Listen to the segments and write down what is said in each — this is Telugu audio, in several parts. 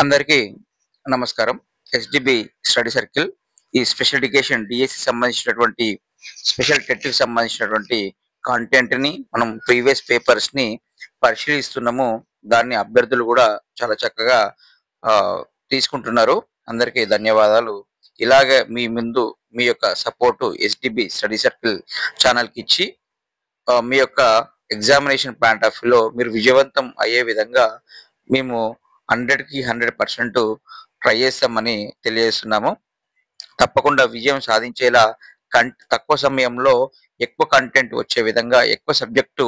అందరికీ నమస్కారం. ఎస్డిబి స్టడీ సర్కిల్ ఈ స్పెషల్ ఎడ్యుకేషన్ డిఎస్సి సంబంధించినటువంటి స్పెషల్ టెట్కి సంబంధించినటువంటి కంటెంట్ని మనం ప్రీవియస్ పేపర్స్ని పరిశీలిస్తున్నాము. దాన్ని అభ్యర్థులు కూడా చాలా చక్కగా ఆ, తీసుకుంటున్నారు. అందరికీ ధన్యవాదాలు. ఇలాగే మీ ముందు మీ యొక్క సపోర్టు ఎస్డిబి స్టడీ సర్కిల్ ఛానల్కి ఇచ్చి మీ యొక్క ఎగ్జామినేషన్ పాయింట్ ఆఫ్ వ్యూలో మీరు విజయవంతం అయ్యే విధంగా మేము 100కి 100% ట్రై చేస్తామని తెలియజేస్తున్నాము. తప్పకుండా విజయం సాధించేలా తక్కువ సమయంలో ఎక్కువ కంటెంట్ వచ్చే విధంగా ఎక్కువ సబ్జెక్టు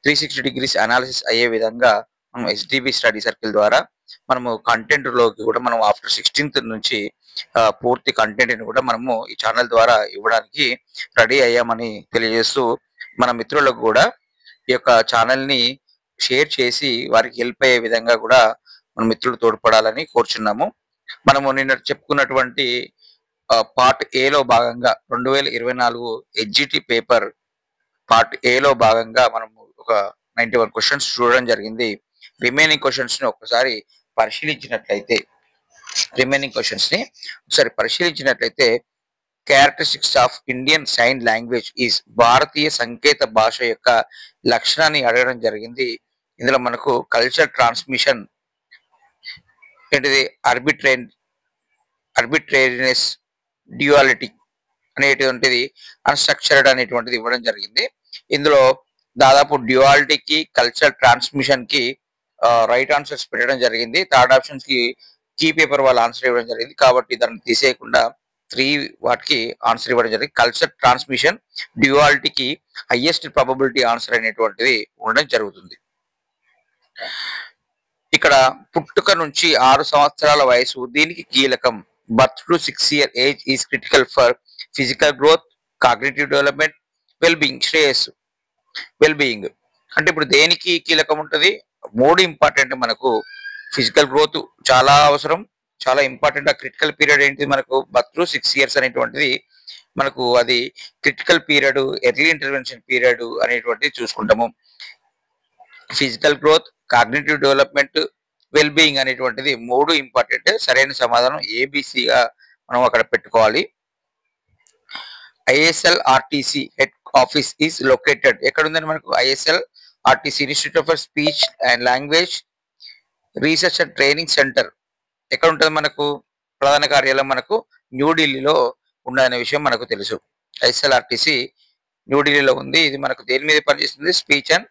360 డిగ్రీస్ అనాలిసిస్ అయ్యే విధంగా మనం ఎస్డిబి స్టడీ సర్కిల్ ద్వారా మనము కంటెంట్ లోకి కూడా మనం ఆఫ్టర్ 16th నుంచి పూర్తి కంటెంట్ని కూడా మనము ఈ ఛానల్ ద్వారా ఇవ్వడానికి రెడీ అయ్యామని తెలియజేస్తూ మన మిత్రులకు కూడా ఈ యొక్క ఛానల్ని షేర్ చేసి వారికి హెల్ప్ అయ్యే విధంగా కూడా మన మిత్రులు తోడ్పడాలని కోరుచున్నాము. మనము నిన్న చెప్పుకున్నటువంటి పార్ట్ ఏలో భాగంగా 2024 హెచ్జిటి పేపర్ పార్ట్ ఏలో భాగంగా మనము ఒక 91 క్వశ్చన్స్ చూడడం జరిగింది. రిమైనింగ్ క్వశ్చన్స్ ని ఒకసారి పరిశీలించినట్లయితే characteristics of Indian sign language is భారతీయ సంకేత భాష యొక్క లక్షణాన్ని అడగడం జరిగింది. ఇందులో మనకు కల్చర్ ట్రాన్స్మిషన్ ఏంటిది ఆర్బిట్రేరినెస్ డ్యూయాలిటీ అనేటువంటిది అన్స్ట్రక్చర్డ్ అనేటువంటిది ఇవ్వడం జరిగింది. ఇందులో దాదాపు డ్యూయాలిటీకి కల్చర్ ట్రాన్స్మిషన్ కి రైట్ ఆన్సర్స్ పెట్టడం జరిగింది. థర్డ్ ఆప్షన్స్ కి కీ పేపర్ వాళ్ళు ఆన్సర్ ఇవ్వడం జరిగింది. కాబట్టి దాన్ని తీసేయకుండా 3 వాటికి ఆన్సర్ ఇవ్వడం జరిగింది. కల్చర్ ట్రాన్స్మిషన్ డ్యూయాలిటీకి హైయెస్ట్ ప్రాబబిలిటీ ఆన్సర్ అనేటువంటిది ఉండడం జరుగుతుంది. ఇక్కడ పుట్టుక నుంచి 6 సంవత్సరాల వయసు దీనికి కీలకం. Birth to 6 year age is critical for physical growth, cognitive development, wellbeing, శ్రేయస్సు, వెల్బీయింగ్. అంటే ఇప్పుడు దేనికి కీలకం ఉంటుంది? 3 ఇంపార్టెంట్. మనకు ఫిజికల్ గ్రోత్ చాలా అవసరం, చాలా ఇంపార్టెంట్. ఆ క్రిటికల్ పీరియడ్ ఏంటి? మనకు బర్త్ టు 6 years అనేటువంటిది మనకు అది critical period, early intervention period అనేటువంటిది చూసుకుంటాము. Physical growth, cognitive development, wellbeing అనేటువంటిది 3 ఇంపార్టెంట్. సరైన సమాధానం ఏబిసిగా మనం అక్కడ పెట్టుకోవాలి. ISL RTC head office is located ఎక్కడ ఉందని మనకు ISL RTC institute for speech and language research and training centre ఎక్కడ ఉంటుంది? మనకు ప్రధాన కార్యాలయం మనకు న్యూఢిల్లీలో ఉండదనే విషయం మనకు తెలుసు. ఐఎస్ఎల్ ఆర్టీసీ న్యూఢిల్లీలో ఉంది. ఇది మనకు దేని మీద పనిచేస్తుంది? స్పీచ్ అండ్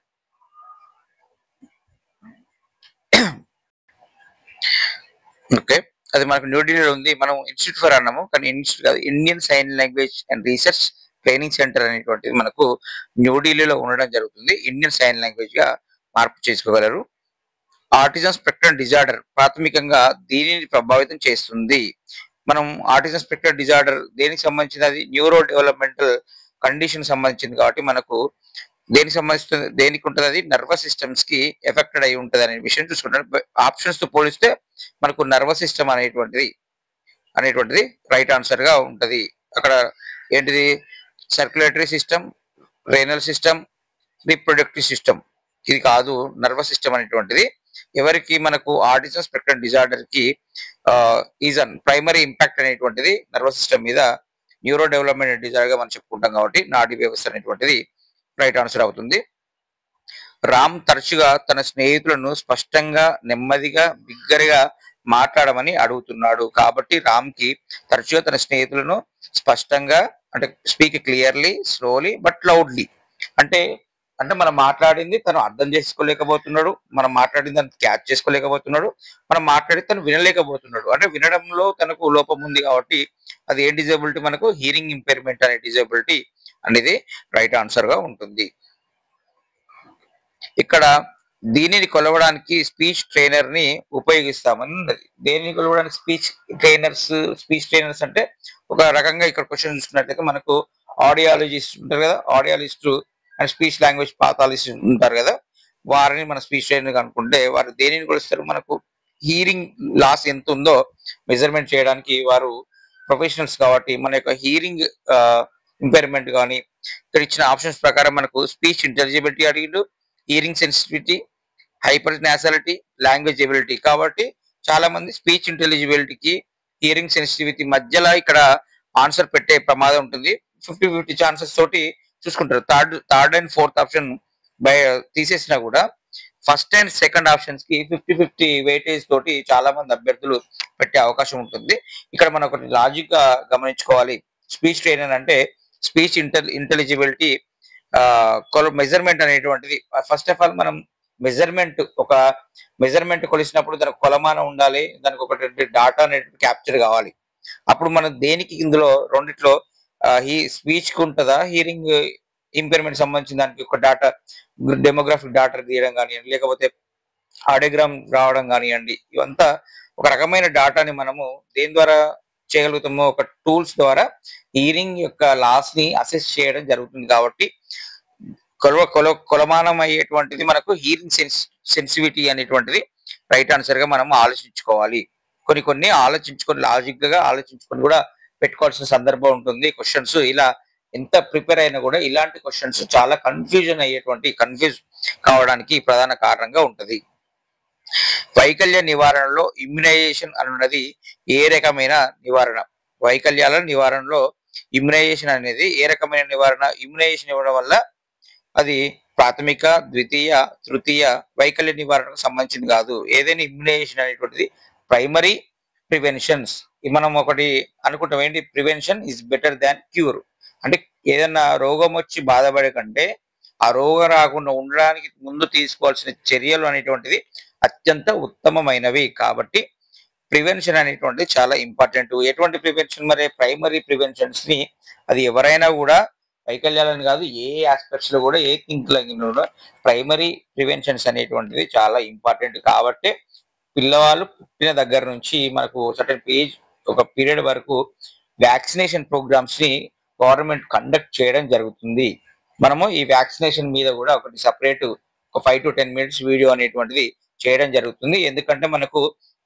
ఓకే, అది మనకు న్యూఢిల్లీలో ఉంది. మనం ఇన్స్టిట్యూట్ ఫర్ అన్నాము, కానీ ఇన్స్టిట్యూట్ కాదు, Indian sign language and research training centre అనేటువంటిది మనకు న్యూఢిల్లీలో ఉండడం జరుగుతుంది. ఇండియన్ సైన్ లాంగ్వేజ్ గా మార్పు చేసుకోగలరు. ఆటిజం స్పెక్ట్రమ్ డిజార్డర్ ప్రాథమికంగా దీనిని ప్రభావితం చేస్తుంది. మనం ఆటిజం స్పెక్ట్రమ్ డిజార్డర్ దేనికి సంబంధించింది? అది న్యూరో డెవలప్మెంటల్ కండిషన్ సంబంధించింది. కాబట్టి మనకు దేనికి సంబంధిస్తుంది? దేనికి ఉంటుంది? అది నర్వస్ సిస్టమ్స్ కి ఎఫెక్టెడ్ అయి ఉంటుంది అనే విషయం చూసుకుంటాం. ఆప్షన్స్ తో పోలిస్తే మనకు నర్వస్ సిస్టమ్ అనేటువంటిది రైట్ ఆన్సర్ గా ఉంటది. అక్కడ ఏంటిది? Circulatory system, renal system, reproductive system. ఇది కాదు, నర్వస్ సిస్టమ్ అనేటువంటిది. ఎవరికి? మనకు ఆటిజం స్పెక్ట్రమ్ డిజార్డర్ కి ఈజన్ ప్రైమరీ ఇంపాక్ట్ అనేటువంటిది నర్వస్ సిస్టమ్ మీద న్యూరో డెవలప్మెంట్ డిజార్డర్ గా మనం చెప్పుకుంటాం. కాబట్టి నాడీ వ్యవస్థ అనేటువంటిది రైట్ ఆన్సర్ అవుతుంది. రామ్ తరచుగా తన స్నేహితులను స్పష్టంగా, నెమ్మదిగా, బిగ్గరగా మాట్లాడమని అడుగుతున్నాడు. కాబట్టి రామ్ కి తరచుగా తన స్నేహితులను స్పష్టంగా, అంటే speak clearly, slowly but loudly. అంటే అంటే మనం మాట్లాడింది తను అర్థం చేసుకోలేకపోతున్నాడు, మనం మాట్లాడింది తను క్యాచ్ చేసుకోలేకపోతున్నాడు, మనం మాట్లాడి తను వినలేకపోతున్నాడు. అంటే వినడంలో తనకు లోపం ఉంది. కాబట్టి అది ఏ డిజేబిలిటీ? మనకు హీరింగ్ ఇంపైర్మెంట్ అనే డిజేబిలిటీ అనేది రైట్ ఆన్సర్ గా ఉంటుంది. ఇక్కడ దీనిని కొలవడానికి స్పీచ్ ట్రైనర్ ని ఉపయోగిస్తామని ఉన్నది. దేనిని కొలవడానికి స్పీచ్ ట్రైనర్స్ అంటే ఒక రకంగా ఇక్కడ క్వశ్చన్ చూసుకున్నట్లయితే మనకు ఆడియాలజిస్ట్ ఉంటారు కదా, audiologist and speech language pathologist ఉంటారు కదా, వారిని మన స్పీచ్ ట్రైనర్ అనుకుంటే వారు దేనిని కొలుస్తారు? మనకు హీరింగ్ లాస్ ఎంత ఉందో మెజర్మెంట్ చేయడానికి వారు ప్రొఫెషనల్స్. కాబట్టి మన యొక్క హీరింగ్ ఇంపైర్మెంట్ కానీ ఇక్కడ ఇచ్చిన ఆప్షన్స్ ప్రకారం మనకు స్పీచ్ ఇంటెలిజిబిలిటీ అడిగిండు, hearing sensitivity, hyper nasality, language ability. కాబట్టి చాలా మంది స్పీచ్ ఇంటెలిజిబిలిటీకి హియరింగ్ సెన్సిటివిటీ మధ్యలో ఇక్కడ ఆన్సర్ పెట్టే ప్రమాదం ఉంటుంది. 50-50 ఛాన్సెస్ తోటి చూసుకుంటారు. థర్డ్ అండ్ ఫోర్త్ ఆప్షన్ తీసేసినా కూడా ఫస్ట్ అండ్ సెకండ్ ఆప్షన్స్ కి 50-50 వెయిటేజ్ తోటి చాలా మంది అభ్యర్థులు పెట్టే అవకాశం ఉంటుంది. ఇక్కడ మనం ఒకటి లాజిక్ గా గమనించుకోవాలి. స్పీచ్ ట్రైనర్ అంటే స్పీచ్ ఇంటెలిజిబిలిటీ మెజర్మెంట్ అనేటువంటిది ఫస్ట్ ఆఫ్ ఆల్ మనం ఒక మెజర్మెంట్ కొలిసినప్పుడు దానికి కొలమానం ఉండాలి, దానికి ఒకటి డాటా అనేటువంటి క్యాప్చర్ కావాలి. అప్పుడు మనం దేనికి ఇందులో రెండిట్లో ఈ స్పీచ్ కు ఉంటుందా, హియరింగ్ ఇంపైర్మెంట్ సంబంధించిన దానికి ఒక డాటా, డెమోగ్రాఫిక్ డాటా తీయడం కానివ్వండి, లేకపోతే ఆడియోగ్రామ్ రావడం కానివ్వండి, ఇవంతా ఒక రకమైన డాటాని మనము దేని ద్వారా చేయగలుగుతామో, ఒక టూల్స్ ద్వారా హియరింగ్ యొక్క లాస్ ని అసెస్ చేయడం జరుగుతుంది. కాబట్టి కొలమానం అయ్యేటువంటిది మనకు హియరింగ్ సెన్సిటివిటీ అనేటువంటిది రైట్ ఆన్సర్ గా మనం ఆలోచించుకోవాలి. కొన్ని ఆలోచించుకొని లాజిక్ గా ఆలోచించుకొని కూడా పెట్టుకోవాల్సిన సందర్భం ఉంటుంది. క్వశ్చన్స్ ఇలా ఎంత ప్రిపేర్ అయినా కూడా ఇలాంటి క్వశ్చన్స్ చాలా కన్ఫ్యూజ్ కావడానికి ప్రధాన కారణంగా ఉంటది. వైకల్య నివారణలో ఇమ్యునైజేషన్ అన్నది ఏ రకమైన నివారణ? వైకల్యాల నివారణలో ఇమ్యునైజేషన్ అనేది ఏ రకమైన నివారణ? ఇమ్యునైజేషన్ ఇవ్వడం వల్ల అది ప్రాథమిక, ద్వితీయ, తృతీయ వైకల్య నివారణకు సంబంధించింది కాదు. ఏదైనా ఇమ్యునైజేషన్ అనేటువంటిది ప్రైమరీ ప్రివెన్షన్స్. మనం ఒకటి అనుకుంటాం, ఏంటి? Prevention is better than cure. అంటే ఏదైనా రోగం వచ్చి బాధపడే కంటే ఆ రోగం రాకుండా ఉండడానికి ముందు తీసుకోవాల్సిన చర్యలు అనేటువంటిది అత్యంత ఉత్తమమైనవి. కాబట్టి ప్రివెన్షన్ అనేటువంటిది చాలా ఇంపార్టెంట్. ఎటువంటి ప్రివెన్షన్? మరి ప్రైమరీ ప్రివెన్షన్స్ ని అది ఎవరైనా కూడా వైకల్యాలను కాదు, ఏ ఆస్పెక్ట్స్ లో కూడా, ఏ థింక్ కూడా ప్రైమరీ ప్రివెన్షన్స్ అనేటువంటిది చాలా ఇంపార్టెంట్. కాబట్టి పిల్లవాళ్ళు పుట్టిన దగ్గర నుంచి మనకు సర్టెన్ ఒక పీరియడ్ వరకు వ్యాక్సినేషన్ ప్రోగ్రామ్స్ ని గవర్నమెంట్ కండక్ట్ చేయడం జరుగుతుంది. మనము ఈ వ్యాక్సినేషన్ మీద కూడా ఒకటి సపరేట్ ఒక 5 to 10 minutes వీడియో అనేటువంటిది చేయడం జరుగుతుంది. ఎందుకంటే మనకు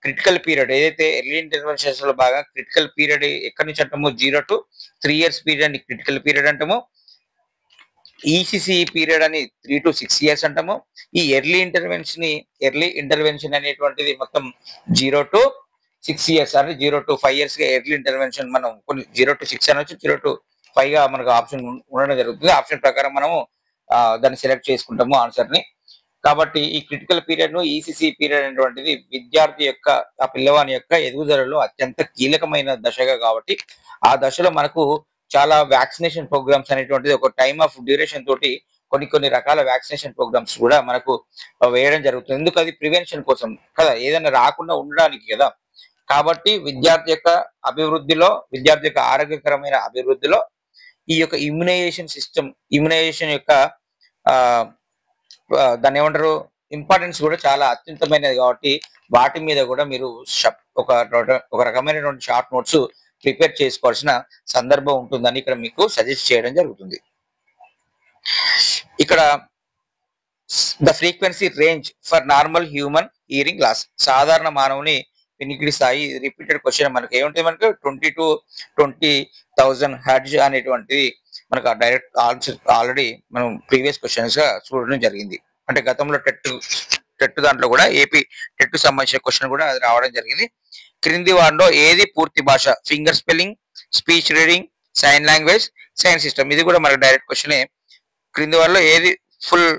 క్రిటికల్ పీరియడ్ ఏదైతే ఎర్లీ ఇంటర్వెన్షన్స్ లో బాగా క్రిటికల్ పీరియడ్ ఎక్కడి నుంచి అంటాము? 0 to 3 years పీరియడ్ ని క్రిటికల్ పీరియడ్ అంటాము. ఈసీసీ పీరియడ్ అని 3 to 6 years అంటాము. ఈ ఎర్లీ ఇంటర్వెన్షన్ అనేటువంటిది మొత్తం 0 to 6 years అంటే 0 to 5 years గా ఎర్లీ ఇంటర్వెన్షన్ మనం కొన్ని 0 to 6 అనొచ్చు, 0 to 5 గా మనకు ఆప్షన్ ఉండడం జరుగుతుంది. ఆప్షన్ ప్రకారం మనము దాన్ని సెలెక్ట్ చేసుకుంటాము ఆన్సర్ ని. కాబట్టి ఈ క్రిటికల్ పీరియడ్ ను ఈసీసీ పీరియడ్ అనేటువంటిది విద్యార్థి యొక్క, ఆ పిల్లవాని యొక్క ఎదుగుదలలో అత్యంత కీలకమైన దశగా, కాబట్టి ఆ దశలో మనకు చాలా వ్యాక్సినేషన్ ప్రోగ్రామ్స్ అనేటువంటిది ఒక టైమ్ ఆఫ్ డ్యూరేషన్ తోటి కొన్ని రకాల వ్యాక్సినేషన్ ప్రోగ్రామ్స్ కూడా మనకు వేయడం జరుగుతుంది. ఎందుకు? అది ప్రివెన్షన్ కోసం కదా, ఏదైనా రాకుండా ఉండడానికి కదా. కాబట్టి విద్యార్థి యొక్క ఆరోగ్యకరమైన అభివృద్ధిలో ఈ యొక్క ఇమ్యునైజేషన్ యొక్క దాన్ని ఏమంటారు, ఇంపార్టెన్స్ కూడా చాలా అత్యంతమైనది. కాబట్టి వాటి మీద కూడా మీరు ఒక రకమైనటువంటి షార్ట్ నోట్స్ ప్రిపేర్ చేసుకోవాల్సిన సందర్భం ఉంటుందని ఇక్కడ మీకు సజెస్ట్ చేయడం జరుగుతుంది. ఇక్కడ the frequency range for normal human hearing loss, సాధారణ మానవుని వినికిడి స్థాయి. రిపీటెడ్ క్వశ్చన్ మనకి ఏముంటుంది? మనకు 20 to 20,000 హెర్ట్జ్ అనేటువంటిది మనకు డైరెక్ట్ ఆన్సర్ ఆల్రెడీ మనం ప్రీవియస్ క్వశ్చన్స్ గా చూడడం జరిగింది. అంటే గతంలో టెట్ దాంట్లో కూడా ఏపీ టెట్ సంబంధించిన క్వశ్చన్ కూడా అది రావడం జరిగింది. క్రింది వాటిలో ఏది పూర్తి భాష? Finger spelling, speech reading, sign language, sign system. ఇది కూడా మనకు డైరెక్ట్ క్వశ్చనే. క్రింది వాటిలో ఏది ఫుల్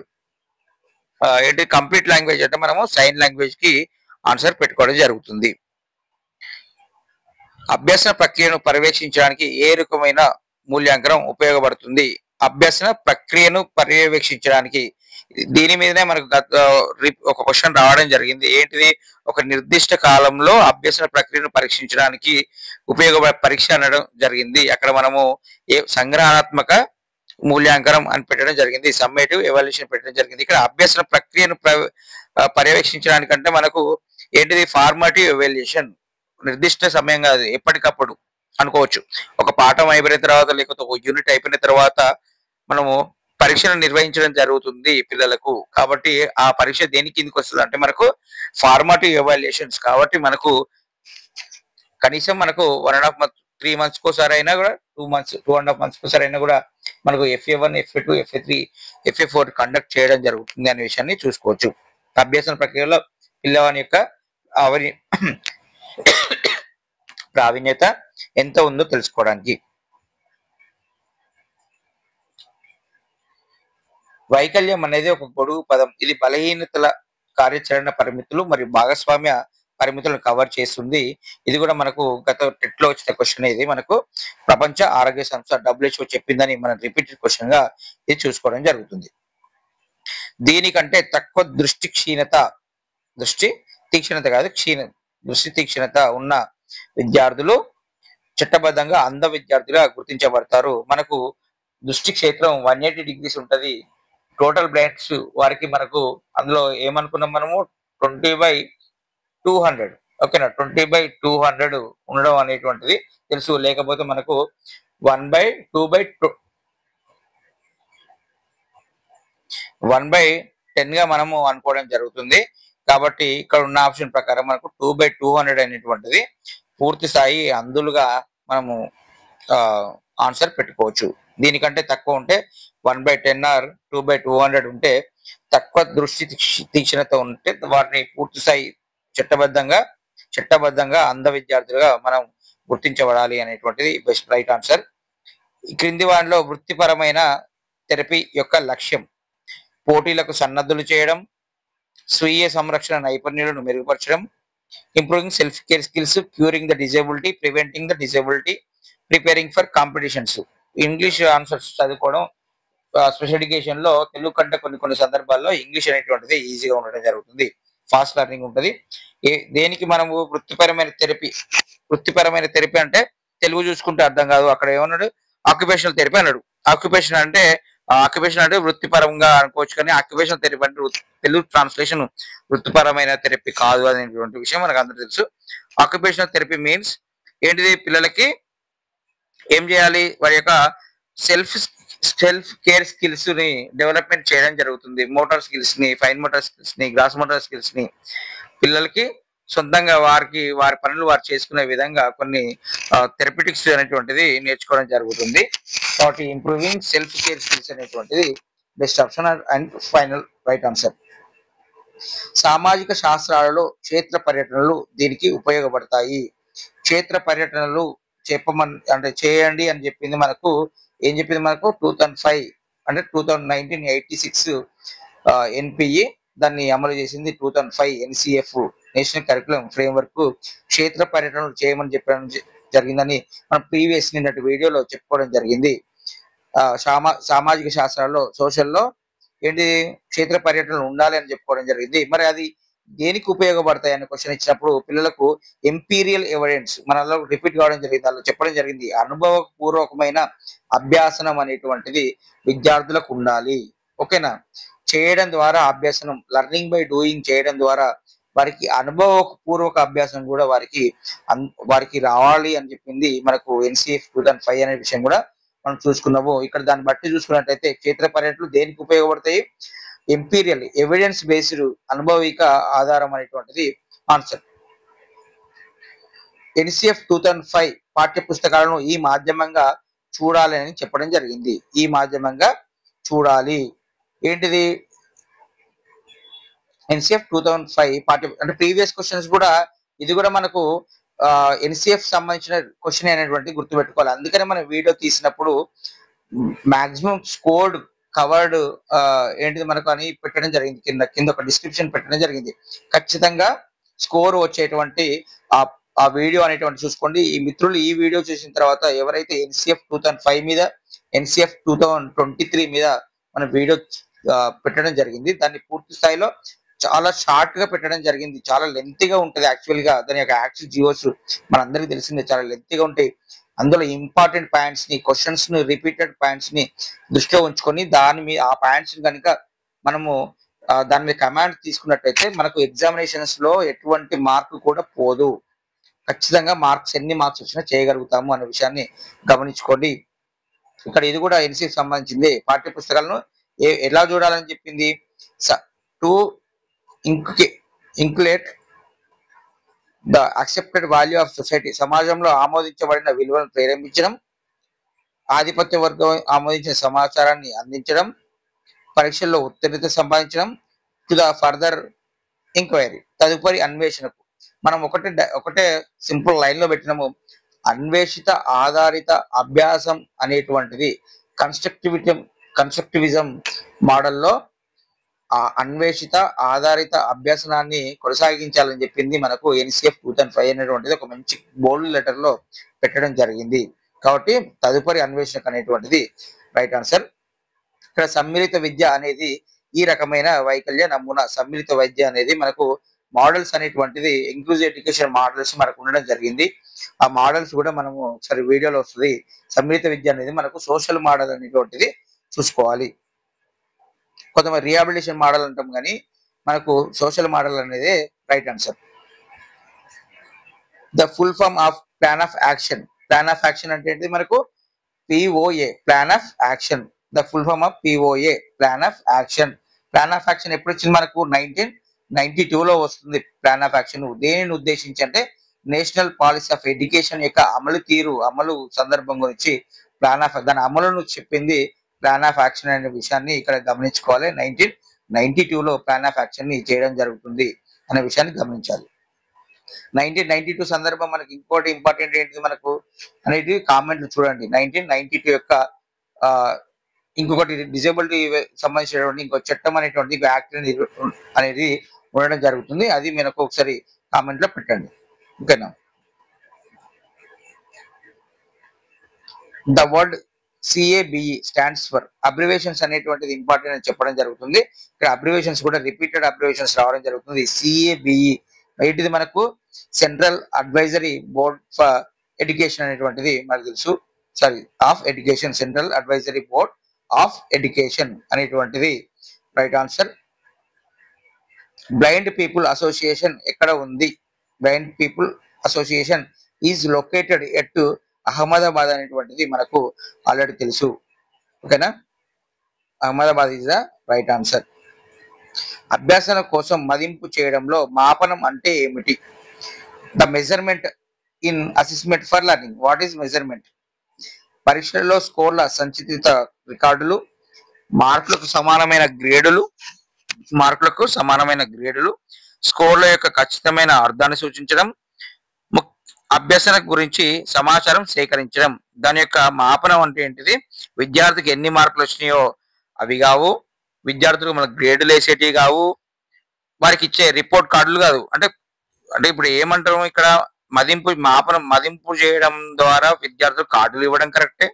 ఏంటి కంప్లీట్ లాంగ్వేజ్ అంటే మనము సైన్ లాంగ్వేజ్ కి ఆన్సర్ పెట్టుకోవడం జరుగుతుంది. అభ్యసన ప్రక్రియను పర్యవేక్షించడానికి ఏ రకమైన మూల్యాంకనం ఉపయోగపడుతుంది? అభ్యసన ప్రక్రియను పర్యవేక్షించడానికి దీని మీదనే మనకు ఒక క్వశ్చన్ రావడం జరిగింది. ఏంటిది? ఒక నిర్దిష్ట కాలంలో అభ్యసన ప్రక్రియను పరీక్షించడానికి పరీక్ష అనడం జరిగింది. అక్కడ మనము సంగ్రహాత్మక మూల్యాంకనం అని పెట్టడం జరిగింది, సమ్మేటివ్ ఎవాల్యుయేషన్ పెట్టడం జరిగింది. ఇక్కడ అభ్యసన ప్రక్రియను పర్యవేక్షించడానికంటే మనకు ఏంటిది? Formative evaluation. నిర్దిష్ట సమయం కాదు, ఎప్పటికప్పుడు అనుకోవచ్చు. ఒక పాఠం అయిపోయిన తర్వాత, లేకపోతే ఒక యూనిట్ అయిపోయిన తర్వాత మనము పరీక్షను నిర్వహించడం జరుగుతుంది పిల్లలకు. కాబట్టి ఆ పరీక్ష దేని కిందకి వస్తుంది అంటే మనకు ఫార్మాటివ్ ఎవాల్యుయేషన్స్. కాబట్టి మనకు కనీసం మనకు 1.5 months 3 months కోసారి అయినా కూడా 2.5 months కోసారి అయినా కూడా మనకు FA1, FA2, FA3, FA4 conduct చేయడం జరుగుతుంది అనే విషయాన్ని చూసుకోవచ్చు. అభ్యసన ప్రక్రియలో పిల్లవాని యొక్క అవరి ప్రావీణ్యత ఎంత ఉందో తెలుసుకోవడానికి. వైకల్యం అనేది ఒక పొడుగు పదం. ఇది బలహీనతల కార్యాచరణ పరిమితులు మరియు భాగస్వామ్య పరిమితులను కవర్ చేస్తుంది. ఇది కూడా మనకు గత టెట్ లో వచ్చిన క్వశ్చన్. ఇది మనకు ప్రపంచ ఆరోగ్య సంస్థ WHO చెప్పిందని మనం రిపీటెడ్ క్వశ్చన్ గా ఇది చూసుకోవడం జరుగుతుంది. దీనికంటే తక్కువ దృష్టి తీక్షణత కాదు, దృష్టి తీక్షణత ఉన్న విద్యార్థులు చట్టబద్ధంగా అంధ విద్యార్థులుగా గుర్తించబడతారు. మనకు దృష్టి క్షేత్రం 180 డిగ్రీస్ ఉంటది. టోటల్ బ్లైండ్స్ వారికి మనకు అందులో ఏమనుకున్నాం మనము 20/200. ఓకేనా, 20/200 ఉండడం అనేటువంటిది తెలుసు. లేకపోతే మనకు 1/10 గా మనము అనుకోవడం జరుగుతుంది. కాబట్టి ఇక్కడ ఉన్న ఆప్షన్ ప్రకారం మనకు 2/200 అనేటువంటిది పూర్తి స్థాయి అందులుగా మనము ఆన్సర్ పెట్టుకోవచ్చు. దీనికంటే తక్కువ ఉంటే 1/10 ఆర్ 2/200 ఉంటే తక్కువ దృష్టి తీక్షణత ఉంటే వారిని పూర్తి స్థాయి చట్టబద్ధంగా అంధ విద్యార్థులుగా మనం గుర్తించబడాలి అనేటువంటిది బెస్ట్ రైట్ ఆన్సర్. ఈ క్రింది వాటిలో వృత్తిపరమైన థెరపీ యొక్క లక్ష్యం పోటీలకు సన్నద్ధులు చేయడం, స్వీయ సంరక్షణ నైపుణ్యాలను మెరుగుపరచడం, improving self care skills, curing the disability, preventing the disability, preparing for competitions. English answers చదువుకోవడం స్పెషల్ ఎడ్యుకేషన్ లో తెలుగు కంటే కొన్ని సందర్భాల్లో ఇంగ్లీష్ అనేటువంటిది ఈజీగా ఉండడం జరుగుతుంది. ఫాస్ట్ లెర్నింగ్ ఉంటుంది. దేనికి మనము వృత్తిపరమైన థెరపీ అంటే తెలుగు చూసుకుంటే అర్థం కాదు. అక్కడ ఏమన్నాడు, ఆక్యుపేషనల్ థెరపీ అన్నాడు. ఆక్యుపేషన్ అంటే వృత్తిపరంగా అనుకోవచ్చు, కానీ ఆక్యుపేషనల్ థెరపీ అంటే తెలుగు ట్రాన్స్లేషన్ వృత్తిపరమైన థెరపీ కాదు అనేటువంటి విషయం మనకు అందరూ తెలుసు. ఆక్యుపేషనల్ థెరపీ మీన్స్ ఏంటిది, పిల్లలకి ఏం చేయాలి, వారి యొక్క సెల్ఫ్ కేర్ స్కిల్స్ ని డెవలప్మెంట్ చేయడం జరుగుతుంది. మోటార్ స్కిల్స్ ని, ఫైన్ మోటార్ స్కిల్స్ ని, గ్రాస్ మోటార్ స్కిల్స్ ని పిల్లలకి సొంతంగా వారి పనులు వారు చేసుకునే విధంగా కొన్ని థెరపిటిక్స్ అనేటువంటిది నేర్చుకోవడం జరుగుతుంది. కాబట్టి ఇంప్రూవింగ్ సెల్ఫ్ కేర్ స్కిల్స్ అనేటువంటిది best option and final right answer. సామాజిక శాస్త్రాలలో క్షేత్ర పర్యటనలు దీనికి ఉపయోగపడతాయి. క్షేత్ర పర్యటనలు చేయండి అని చెప్పింది మనకు. ఏం చెప్పింది మనకు 2005 అంటే 1986 NPE దాన్ని అమలు చేసింది. 2005 NCF నేషనల్ కరికులం ఫ్రేమ్వర్క్ క్షేత్ర పర్యటనలు చేయమని చెప్పడం జరిగిందని మనం ప్రీవియస్ నిన్నటి వీడియోలో చెప్పుకోవడం జరిగింది. సామాజిక శాస్త్రాల్లో సోషల్లో ఏంటి క్షేత్ర పర్యటనలు ఉండాలి అని చెప్పుకోవడం జరిగింది. మరి అది దేనికి ఉపయోగపడతాయి అనే క్వశ్చన్ ఇచ్చినప్పుడు పిల్లలకు ఎంపీరియల్ ఎవిడెన్స్ మనలో రిపీట్ కావడం జరిగింది. అందులో చెప్పడం జరిగింది, అనుభవపూర్వకమైన అభ్యాసనం అనేటువంటిది విద్యార్థులకు ఉండాలి. ఓకేనా, చేయడం ద్వారా అభ్యాసనం, లర్నింగ్ బై డూయింగ్ చేయడం ద్వారా వారికి అనుభవపూర్వక అభ్యాసం కూడా వారికి రావాలి అని చెప్పింది మనకు NCF 2005 అనే విషయం కూడా మనం చూసుకున్నాము. ఇక్కడ దాన్ని బట్టి చూసుకున్నట్లయితే క్షేత్ర పర్యటనలు దేనికి ఉపయోగపడతాయి, ఎంపీరియల్ ఎవిడెన్స్ బేస్డ్ అనుభవిక ఆధారం అనేటువంటిది ఆన్సర్. NCF 2005 పాఠ్య పుస్తకాలను ఈ మాధ్యమంగా చూడాలి అని చెప్పడం జరిగింది. ఈ మాధ్యమంగా చూడాలి ఏంటిది, NCF 2005 అంటే ప్రీవియస్ క్వశ్చన్స్ కూడా ఇది కూడా మనకు NCF సంబంధించిన క్వశ్చన్ అనేటువంటి గుర్తుపెట్టుకోవాలి. అందుకని మనం వీడియో తీసినప్పుడు మాక్సిమం స్కోర్డ్ కవర్డ్ ఏంటిది మనకు అని పెట్టడం జరిగింది. కింద ఒక డిస్క్రిప్షన్ పెట్టడం జరిగింది. ఖచ్చితంగా స్కోర్ వచ్చేటువంటి ఆ వీడియో అనేటువంటి చూసుకోండి. ఈ మిత్రులు ఈ వీడియో చూసిన తర్వాత ఎవరైతే NCF 2005 మీద, NCF 2023 మీద మన వీడియో పెట్టడం జరిగింది, దాన్ని పూర్తి స్థాయిలో చాలా షార్ట్ గా పెట్టడం జరిగింది. చాలా లెంతీగా ఉంటుంది. యాక్చువల్ గా దాని యొక్క యాక్చువల్ జియోస్ మనందరికీ తెలిసిందే, చాలా లెంతీగా ఉంటాయి. అందులో ఇంపార్టెంట్ పాయింట్స్ ని, క్వశ్చన్స్ ని, రిపీటెడ్ పాయింట్స్ ని దృష్టిలో ఉంచుకొని దాని మీద ఆ పాయింట్స్ కనుక మనము దాని మీద కమాండ్ తీసుకున్నట్టయితే మనకు ఎగ్జామినేషన్స్ లో ఎటువంటి మార్కు కూడా పోదు. ఖచ్చితంగా ఎన్ని మార్క్స్ వచ్చినా చేయగలుగుతాము అనే విషయాన్ని గమనించుకోండి. ఇక్కడ ఇది కూడా NCF సంబంధించింది. పాఠ్య పుస్తకాలను ఎలా చూడాలని చెప్పింది, to inculcate the accepted value of society, సమాజంలో ఆమోదించబడిన విలువలను ప్రేరేపించడం, ఆధిపత్య వర్గం ఆమోదించిన సమాచారాన్ని అందించడం, పరీక్షల్లో ఉత్తీర్ణత సంపాదించడం, టు ద ఫర్దర్ ఎంక్వైరీ, తదుపరి అన్వేషణకు. మనం ఒకటే సింపుల్ లైన్ లో పెట్టినాము. అన్వేషిత ఆధారిత అభ్యాసం అనేటువంటిది కన్స్ట్రక్టివిజం మోడల్లో ఆ అన్వేషిత ఆధారిత అభ్యసనాన్ని కొనసాగించాలని చెప్పింది మనకు ఎన్సిఎఫ్ 2005 అనేటువంటిది ఒక మంచి బోల్డ్ లెటర్ లో పెట్టడం జరిగింది. కాబట్టి తదుపరి అన్వేషణకు అనేటువంటిది రైట్ ఆన్సర్. ఇక్కడ సమ్మిళిత విద్య అనేది ఈ రకమైన వైకల్య నమూనా. సమ్మిళిత విద్య అనేది మనకు మోడల్స్ అనేటువంటిది ఇంక్లూజివ్ ఎడ్యుకేషన్ మోడల్స్ మనకు ఉండడం జరిగింది. ఆ మోడల్స్ కూడా మనము సరే వీడియోలో వస్తుంది. సమ్మిళిత విద్య అనేది మనకు సోషల్ మోడల్ అనేటువంటిది చూసుకోవాలి. కొంతమంది రిహాబిలిటేషన్ మోడల్ అంటాం కానీ మనకు సోషల్ మోడల్ అనేది right answer. The full form of plan of action. Plan of action అంటే ఏంటి మనకు POA, plan of action. The full form of POA, plan of action. Plan of action ఎప్పుడు వచ్చింది మనకు 1992లో వస్తుంది. ప్లాన్ ఆఫ్ యాక్షన్ దేనిని ఉద్దేశించి అంటే నేషనల్ పాలసీ ఆఫ్ ఎడ్యుకేషన్ యొక్క అమలు సందర్భం గురించి దాని అమలును చెప్పింది ప్లాన్ ఆఫ్ యాక్షన్ అనే విషయాన్ని ఇక్కడ గమనించుకోవాలి. 1992లో ప్లాన్ ఆఫ్ యాక్షన్ ని చేయడం జరుగుతుంది అనే విషయాన్ని గమనించాలి. 1992 సందర్భం మనకి ఇంకోటి ఇంపార్టెంట్ ఏంటిది మనకు అనేది కామెంట్లు చూడండి. 1992 యొక్క ఇంకొకటి డిజేబిలిటీ సంబంధించినటువంటి ఇంకో చట్టం అనేటువంటి యాక్ట్ అనేది ఉండడం జరుగుతుంది. అది మనకు ఒకసారి కామెంట్ లో పెట్టండి. ఓకేనా. The word CABE stands for abbreviations అనేటువంటిది ఇంపార్టెంట్ అని చెప్పడం జరుగుతుంది. ఇక్కడ అబ్రివేషన్స్ కూడా రిపీటెడ్ అబ్రివేషన్స్ రావడం జరుగుతుంది. సిఏబిఈ ఏంటిది మనకు central advisory board for education అనేటువంటిది మనకు తెలుసు. Of education, central advisory board of education అనేటువంటిది right answer. Blind people association ఎక్కడ ఉంది? Blind people association is located at Ahmedabad అనేటువంటిది మనకు ఆల్రెడీ తెలుసు. ఓకేనా. Ahmedabad is the right answer. అభ్యాసన కోసం మదింపు చేయడంలో మాపనం అంటే ఏమిటి? The measurement in assessment for learning. What is measurement? పరీక్షల్లో స్కోర్ల సంచిత రికార్డులు, మార్కులకు సమానమైన గ్రేడులు, స్కోర్ల యొక్క ఖచ్చితమైన అర్థాన్ని సూచించడం, అభ్యసన గురించి సమాచారం సేకరించడం. దాని యొక్క మాపనం అంటే ఏంటిది? విద్యార్థికి ఎన్ని మార్కులు వచ్చినాయో అవి కావు, విద్యార్థులకు మన గ్రేడులు వేసేటివి కావు, వారికి ఇచ్చే రిపోర్ట్ కార్డులు కాదు. అంటే ఇప్పుడు ఏమంటారు ఇక్కడ మదింపు చేయడం ద్వారా విద్యార్థులకు కార్డులు ఇవ్వడం కరెక్టే,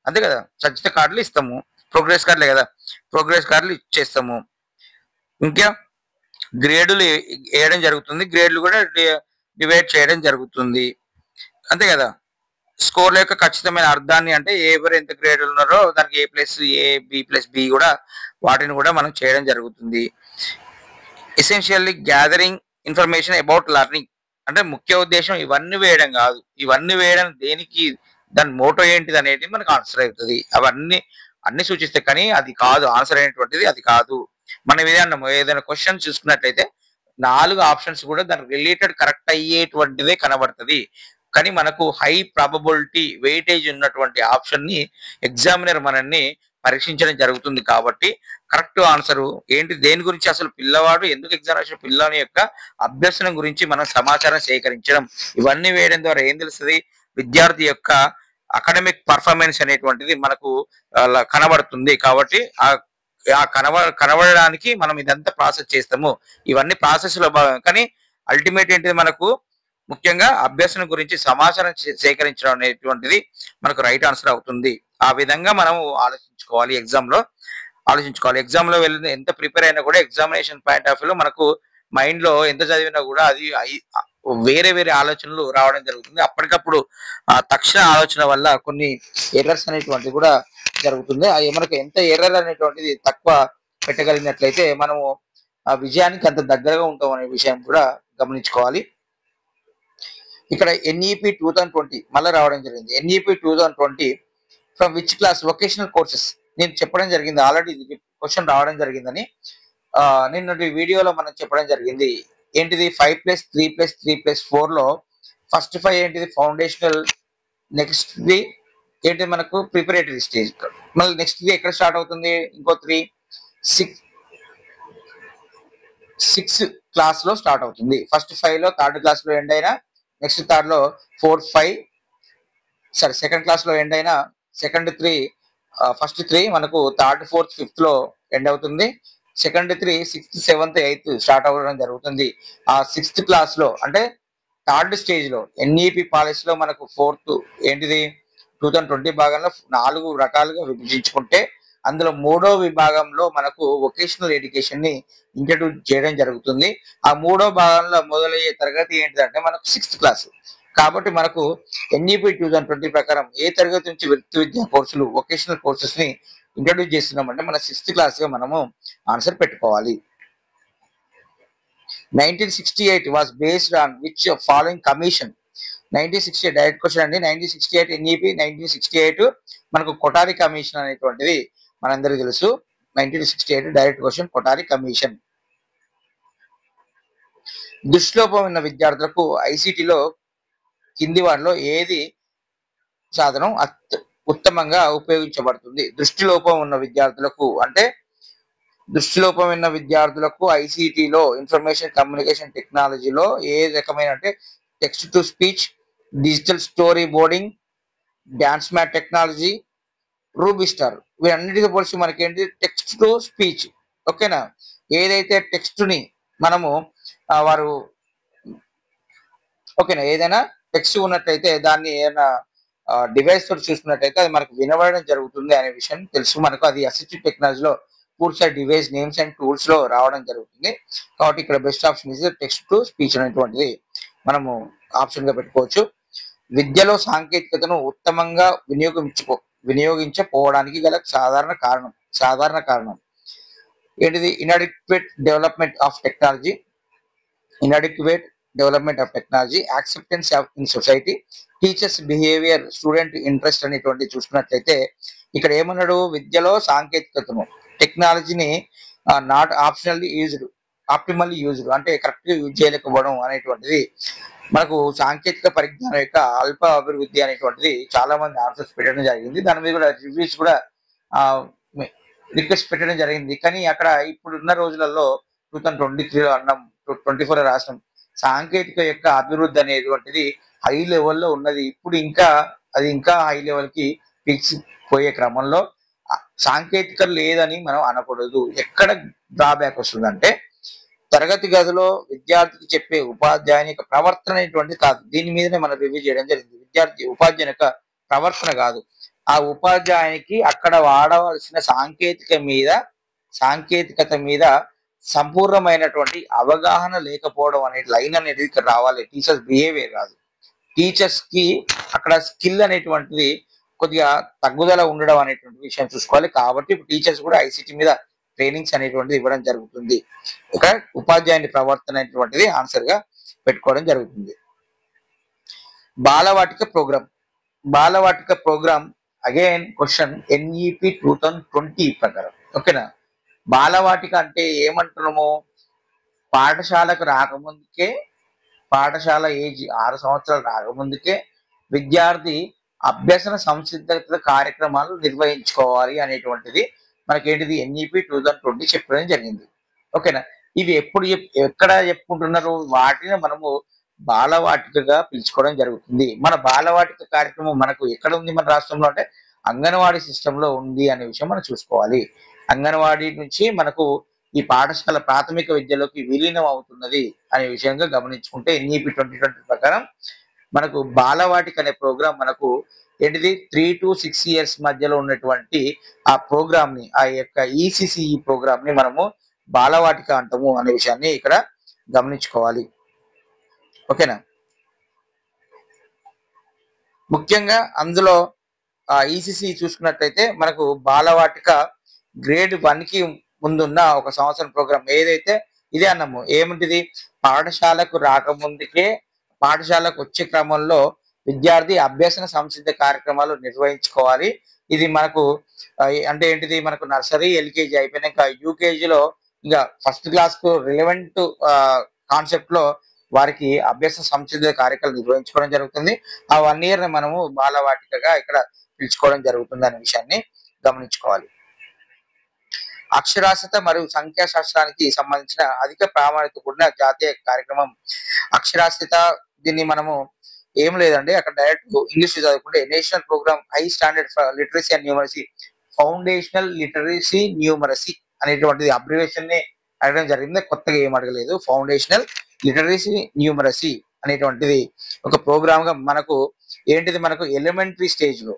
అంతే కదా. సంచిత కార్డులు ఇస్తాము, ప్రోగ్రెస్ కార్డులే కదా, ప్రోగ్రెస్ కార్డులు ఇచ్చేస్తాము. ఇంకా గ్రేడులు వేయడం జరుగుతుంది, గ్రేడ్లు కూడా డివైడ్ చేయడం జరుగుతుంది, అంతే కదా. స్కోర్ల యొక్క ఖచ్చితమైన అర్థాన్ని అంటే ఎవరు ఎంత గ్రేడ్లు ఉన్నారో దానికి A+A, B+B కూడా వాటిని కూడా మనం చేయడం జరుగుతుంది. Essentially gathering information about learning అంటే ముఖ్య ఉద్దేశం ఇవన్నీ వేయడం కాదు. ఇవన్నీ వేయడం దేనికి, దాని మోటో ఏంటిది అనేది మనకు ఆన్సర్ అవుతుంది. అన్ని సూచిస్తాయి కానీ అది కాదు ఆన్సర్ అయినటువంటిది, అది కాదు. మనం ఏదైనా క్వశ్చన్ చూసుకున్నట్లయితే 4 ఆప్షన్స్ కూడా దానికి రిలేటెడ్ కరెక్ట్ అయ్యేటువంటిదే కనబడుతుంది. కానీ మనకు హై ప్రాబబిలిటీ వెయిటేజ్ ఉన్నటువంటి ఆప్షన్ ని ఎగ్జామినర్ మనల్ని పరీక్షించడం జరుగుతుంది. కాబట్టి కరెక్ట్ ఆన్సర్ ఏంటి, దేని గురించి అసలు పిల్లవాడు ఎందుకు ఎగ్జామినేషన్, పిల్లల యొక్క అభ్యసనం గురించి మనం సమాచారం సేకరించడం, ఇవన్నీ వేయడం ద్వారా ఏం తెలుస్తుంది? విద్యార్థి యొక్క అకాడమిక్ పర్ఫార్మెన్స్ అనేటువంటిది మనకు కనబడుతుంది. కాబట్టి కనబడడానికి మనం ఇదంతా ప్రాసెస్ చేస్తాము. ఇవన్నీ ప్రాసెస్ లో భాగం. కానీ అల్టిమేట్ ఏంటిది మనకు ముఖ్యంగా అభ్యసనం గురించి సమాచారం సేకరించడం అనేటువంటిది మనకు రైట్ ఆన్సర్ అవుతుంది. ఆ విధంగా మనం ఆలోచించుకోవాలి. ఎగ్జామ్ లో వెళ్ళిన ఎంత ప్రిపేర్ అయినా కూడా ఎగ్జామినేషన్ పాయింట్ ఆఫ్ వ్యూలో మనకు మైండ్ లో ఎంత చదివినా కూడా అది వేరే ఆలోచనలు రావడం జరుగుతుంది. అప్పటికప్పుడు తక్షణ ఆలోచన వల్ల కొన్ని ఎర్రర్స్ అనేటువంటివి కూడా జరుగుతుంది. మనకు ఎంత ఎర్రర్ అనేటువంటిది తక్కువ పెట్టగలిగినట్లయితే మనము ఆ విజయానికి అంత దగ్గరగా ఉంటాం అనే విషయం కూడా గమనించుకోవాలి. ఇక్కడ NEP 2020 మళ్ళీ రావడం జరిగింది. NEP 2020 from which class vocational courses. నేను చెప్పడం జరిగింది ఆల్రెడీ, క్వశ్చన్ రావడం జరిగిందని నిన్నటి వీడియోలో మనం చెప్పడం జరిగింది. ఏంటిది 5+3+3+4 లో ఫస్ట్ 5 ఏంటిది ఫౌండేషనల్, నెక్స్ట్ ఏంటి మనకు ప్రిపరేటరీ స్టేజ్, మళ్ళీ నెక్స్ట్ ఎక్కడ స్టార్ట్ అవుతుంది ఇంకో 3, 6 క్లాస్ లో స్టార్ట్ అవుతుంది. ఫస్ట్ 5 లో థర్డ్ క్లాస్ లో ఎండ్ అయినా, నెక్స్ట్ థర్డ్ లో 4, 5 సరే సెకండ్ క్లాస్ లో ఎండ్ అయినా, సెకండ్ 3 ఫస్ట్ 3 మనకు థర్డ్, ఫోర్త్, ఫిఫ్త్ లో ఎండ్ అవుతుంది. Second 3 sixth, seventh, eighth start అవ్వడం జరుగుతుంది. ఆ సిక్స్త్ క్లాస్ లో అంటే థర్డ్ స్టేజ్ లో ఎన్ఈపి పాలసీలో మనకు ఫోర్త్ ఏంటిది 2020 భాగంలో 4 రకాలుగా విభజించుకుంటే అందులో మూడో విభాగంలో మనకు వొకేషనల్ ఎడ్యుకేషన్ ని ఇంట్రడ్యూస్ చేయడం జరుగుతుంది. ఆ మూడో భాగంలో మొదలయ్యే తరగతి ఏంటిదంటే మనకు సిక్స్త్ క్లాస్. కాబట్టి మనకు ఎన్ఈపి 2020 ప్రకారం ఏ తరగతి నుంచి వృత్తి విద్యా కోర్సులు వొకేషనల్ కోర్సెస్ ని ఇంట్రడ్యూస్ చేస్తున్నామంటే మన సిక్స్త్ క్లాస్ గా మనము ఆన్సర్ పెట్టుకోవాలి. 1968 was based on which of following commission? 1968 direct question అండి. 1968 ఎన్ఈపి 1968 మనకు కొఠారి కమిషన్ అనేటువంటిది మనందరికీ తెలుసు. 1968 డైరెక్ట్ క్వశ్చన్ కొఠారి కమిషన్. దృష్టిలోపం ఉన్న విద్యార్థులకు ఐసిటిలో కింది వాటిలో ఏది సాధనం ఉత్తమంగా ఉపయోగించబడుతుంది? దృష్టిలోపం ఉన్న విద్యార్థులకు అంటే దృష్టిలోపం ఉన్న విద్యార్థులకు ఐసిటిలో ఇన్ఫర్మేషన్ కమ్యూనికేషన్ టెక్నాలజీలో ఏ రకమైన అంటే text to speech, digital story boarding, dance mat technology, ruby star వీరన్నిటితో పోల్చి మనకేంటి టెక్స్ట్ టు స్పీచ్. ఓకేనా, ఏదైతే టెక్స్ట్ ని మనము వారు ఓకేనా ఏదైనా టెక్స్ట్ ఉన్నట్లయితే దాన్ని ఏదైనా డివైస్ తోటి చూసుకున్నట్లయితే అది మనకు వినబడడం జరుగుతుంది అనే విషయం తెలుసు. మనకు అది అసిస్టివ్ టెక్నాలజీలో పూర్తి డివైస్ నేమ్స్ అండ్ టూల్స్ లో రావడం జరుగుతుంది. కాబట్టి ఇక్కడ best option is text to speech అనేటువంటిది మనము ఆప్షన్ గా పెట్టుకోవచ్చు. విద్యలో సాంకేతికతను ఉత్తమంగా వినియోగించకపోవడానికి గల సాధారణ కారణం ఏంటిది? inadequate development of technology, acceptance in society, teachers behaviour, student interest అనేటువంటి చూసుకున్నట్లయితే ఇక్కడ ఏమన్నాడు? విద్యలో సాంకేతికతను టెక్నాలజీని నాట్ ఆప్టిమల్లీ యూజ్డ్ అంటే కరెక్ట్ గా యూజ్ చేయలేకపోవడం అనేటువంటిది మనకు సాంకేతిక పరిజ్ఞానం యొక్క అల్ప అభివృద్ధి అనేటువంటిది చాలా మంది ఆన్సర్స్ పెట్టడం జరిగింది. దాని మీద కూడా రివ్యూస్ కూడా రిక్వెస్ట్ పెట్టడం జరిగింది. కానీ అక్కడ ఇప్పుడున్న రోజులలో 2023లో అన్నాం, 24 రాష్ట్రం సాంకేతిక యొక్క అభివృద్ధి అనేటువంటిది హై లెవెల్లో ఉన్నది. ఇప్పుడు ఇంకా హై లెవెల్ కి పిక్స్ పోయే క్రమంలో సాంకేతిక లేదని మనం అనకూడదు. ఎక్కడ డ్రాబ్యాక్ వస్తుందంటే తరగతి గదిలో విద్యార్థికి చెప్పే ఉపాధ్యాయుని ప్రవర్తన అనేటువంటి కాదు. దీని మీదనే మనం రివ్యూ చేయడం జరిగింది. ఉపాధ్యాయుని యొక్క ప్రవర్తన కాదు, ఆ ఉపాధ్యాయునికి అక్కడ వాడవలసిన సాంకేతికత మీద సంపూర్ణమైనటువంటి అవగాహన లేకపోవడం అనే లైన్ అనేది ఇక్కడ రావాలి. టీచర్స్ బిహేవియర్ కాదు, టీచర్స్ కి అక్కడ స్కిల్ అనేటువంటిది కొద్దిగా తగ్గుదల ఉండడం అనేటువంటి విషయం చూసుకోవాలి. కాబట్టి ఇప్పుడు టీచర్స్ కూడా ఐసిటి మీద ట్రైనింగ్స్ అనేటువంటిది ఇవ్వడం జరుగుతుంది. ఇక్కడ ఉపాధ్యాయుని ప్రవర్తన అనేటువంటిది ఆన్సర్ గా పెట్టుకోవడం జరుగుతుంది. Balvatika programme again question NEP 2020 ప్రకారం. ఓకేనా, బాలవాటిక అంటే ఏమంటున్నాము? పాఠశాల ఏజ్ 6 సంవత్సరాలు రాకముందుకే విద్యార్థి అభ్యసన సంసిద్ధత కార్యక్రమాలు నిర్వహించుకోవాలి అనేటువంటిది మనకేంటిది ఎన్ఈపి 2020 చెప్పడం జరిగింది. ఓకేనా, ఇవి ఎక్కడ చెప్పుకుంటున్నారు? వాటిని మనము బాలవాటికగా పిలుచుకోవడం జరుగుతుంది. మన బాలవాటిక కార్యక్రమం మనకు ఎక్కడ ఉంది? మన రాష్ట్రంలో అంటే అంగన్వాడీ సిస్టమ్ లో ఉంది అనే విషయం మనం చూసుకోవాలి. అంగన్వాడీ నుంచి మనకు ఈ పాఠశాల ప్రాథమిక విద్యలోకి విలీనం అవుతున్నది అనే విషయంగా గమనించుకుంటే ఎన్ఈపి 2020 ప్రకారం మనకు బాలవాటిక అనే ప్రోగ్రామ్ మనకు ఏంటిది 3 to 6 years మధ్యలో ఉన్నటువంటి ఆ ప్రోగ్రామ్ ని, ఆ యొక్క ఈసిసిఈ ప్రోగ్రామ్ ని మనము బాలవాటిక అంటాము అనే విషయాన్ని ఇక్కడ గమనించుకోవాలి. ఓకేనా, ముఖ్యంగా అందులో ఈసిసి చూసుకున్నట్లయితే మనకు బాలవాటిక గ్రేడ్ 1 కి ముందున్న ఒక సంవత్సరం ప్రోగ్రామ్ ఏదైతే ఇదే అన్నాము. ఏమిటిది? పాఠశాలకు రాకముందుకే పాఠశాలకు వచ్చే క్రమంలో విద్యార్థి అభ్యసన సంసిద్ధ కార్యక్రమాలు నిర్వహించుకోవాలి. ఇది మనకు అంటే ఏంటిది? మనకు నర్సరీ, ఎల్కేజీ అయిపోయినాక యూకేజీలో ఇంకా ఫస్ట్ క్లాస్ కు రిలవెంట్ కాన్సెప్ట్ లో వారికి అభ్యసన సంసిద్ధ కార్యక్రమాలు నిర్వహించుకోవడం జరుగుతుంది. ఆ 1 year ని మనము బాలవాటికగా ఇక్కడ పిలుచుకోవడం జరుగుతుంది అనే విషయాన్ని గమనించుకోవాలి. అక్షరాస్యత మరియు సంఖ్యాశాస్త్రానికి సంబంధించిన అధిక ప్రామాణికత కూడిన జాతీయ కార్యక్రమం. అక్షరాస్యత దీన్ని మనము ఏం లేదండి, అక్కడ డైరెక్ట్ ఇంగ్లీష్ చదువుకుంటే national programme high standard for literacy and numeracy, foundational literacy numeracy అనేటువంటిది అబ్రివేషన్ ని అడగడం జరిగింది. కొత్తగా ఏం అడగలేదు. ఫౌండేషనల్ లిటరసీ న్యూమరసీ అనేటువంటిది ఒక ప్రోగ్రామ్ గా మనకు ఏంటిది, మనకు ఎలిమెంటరీ స్టేజ్ లో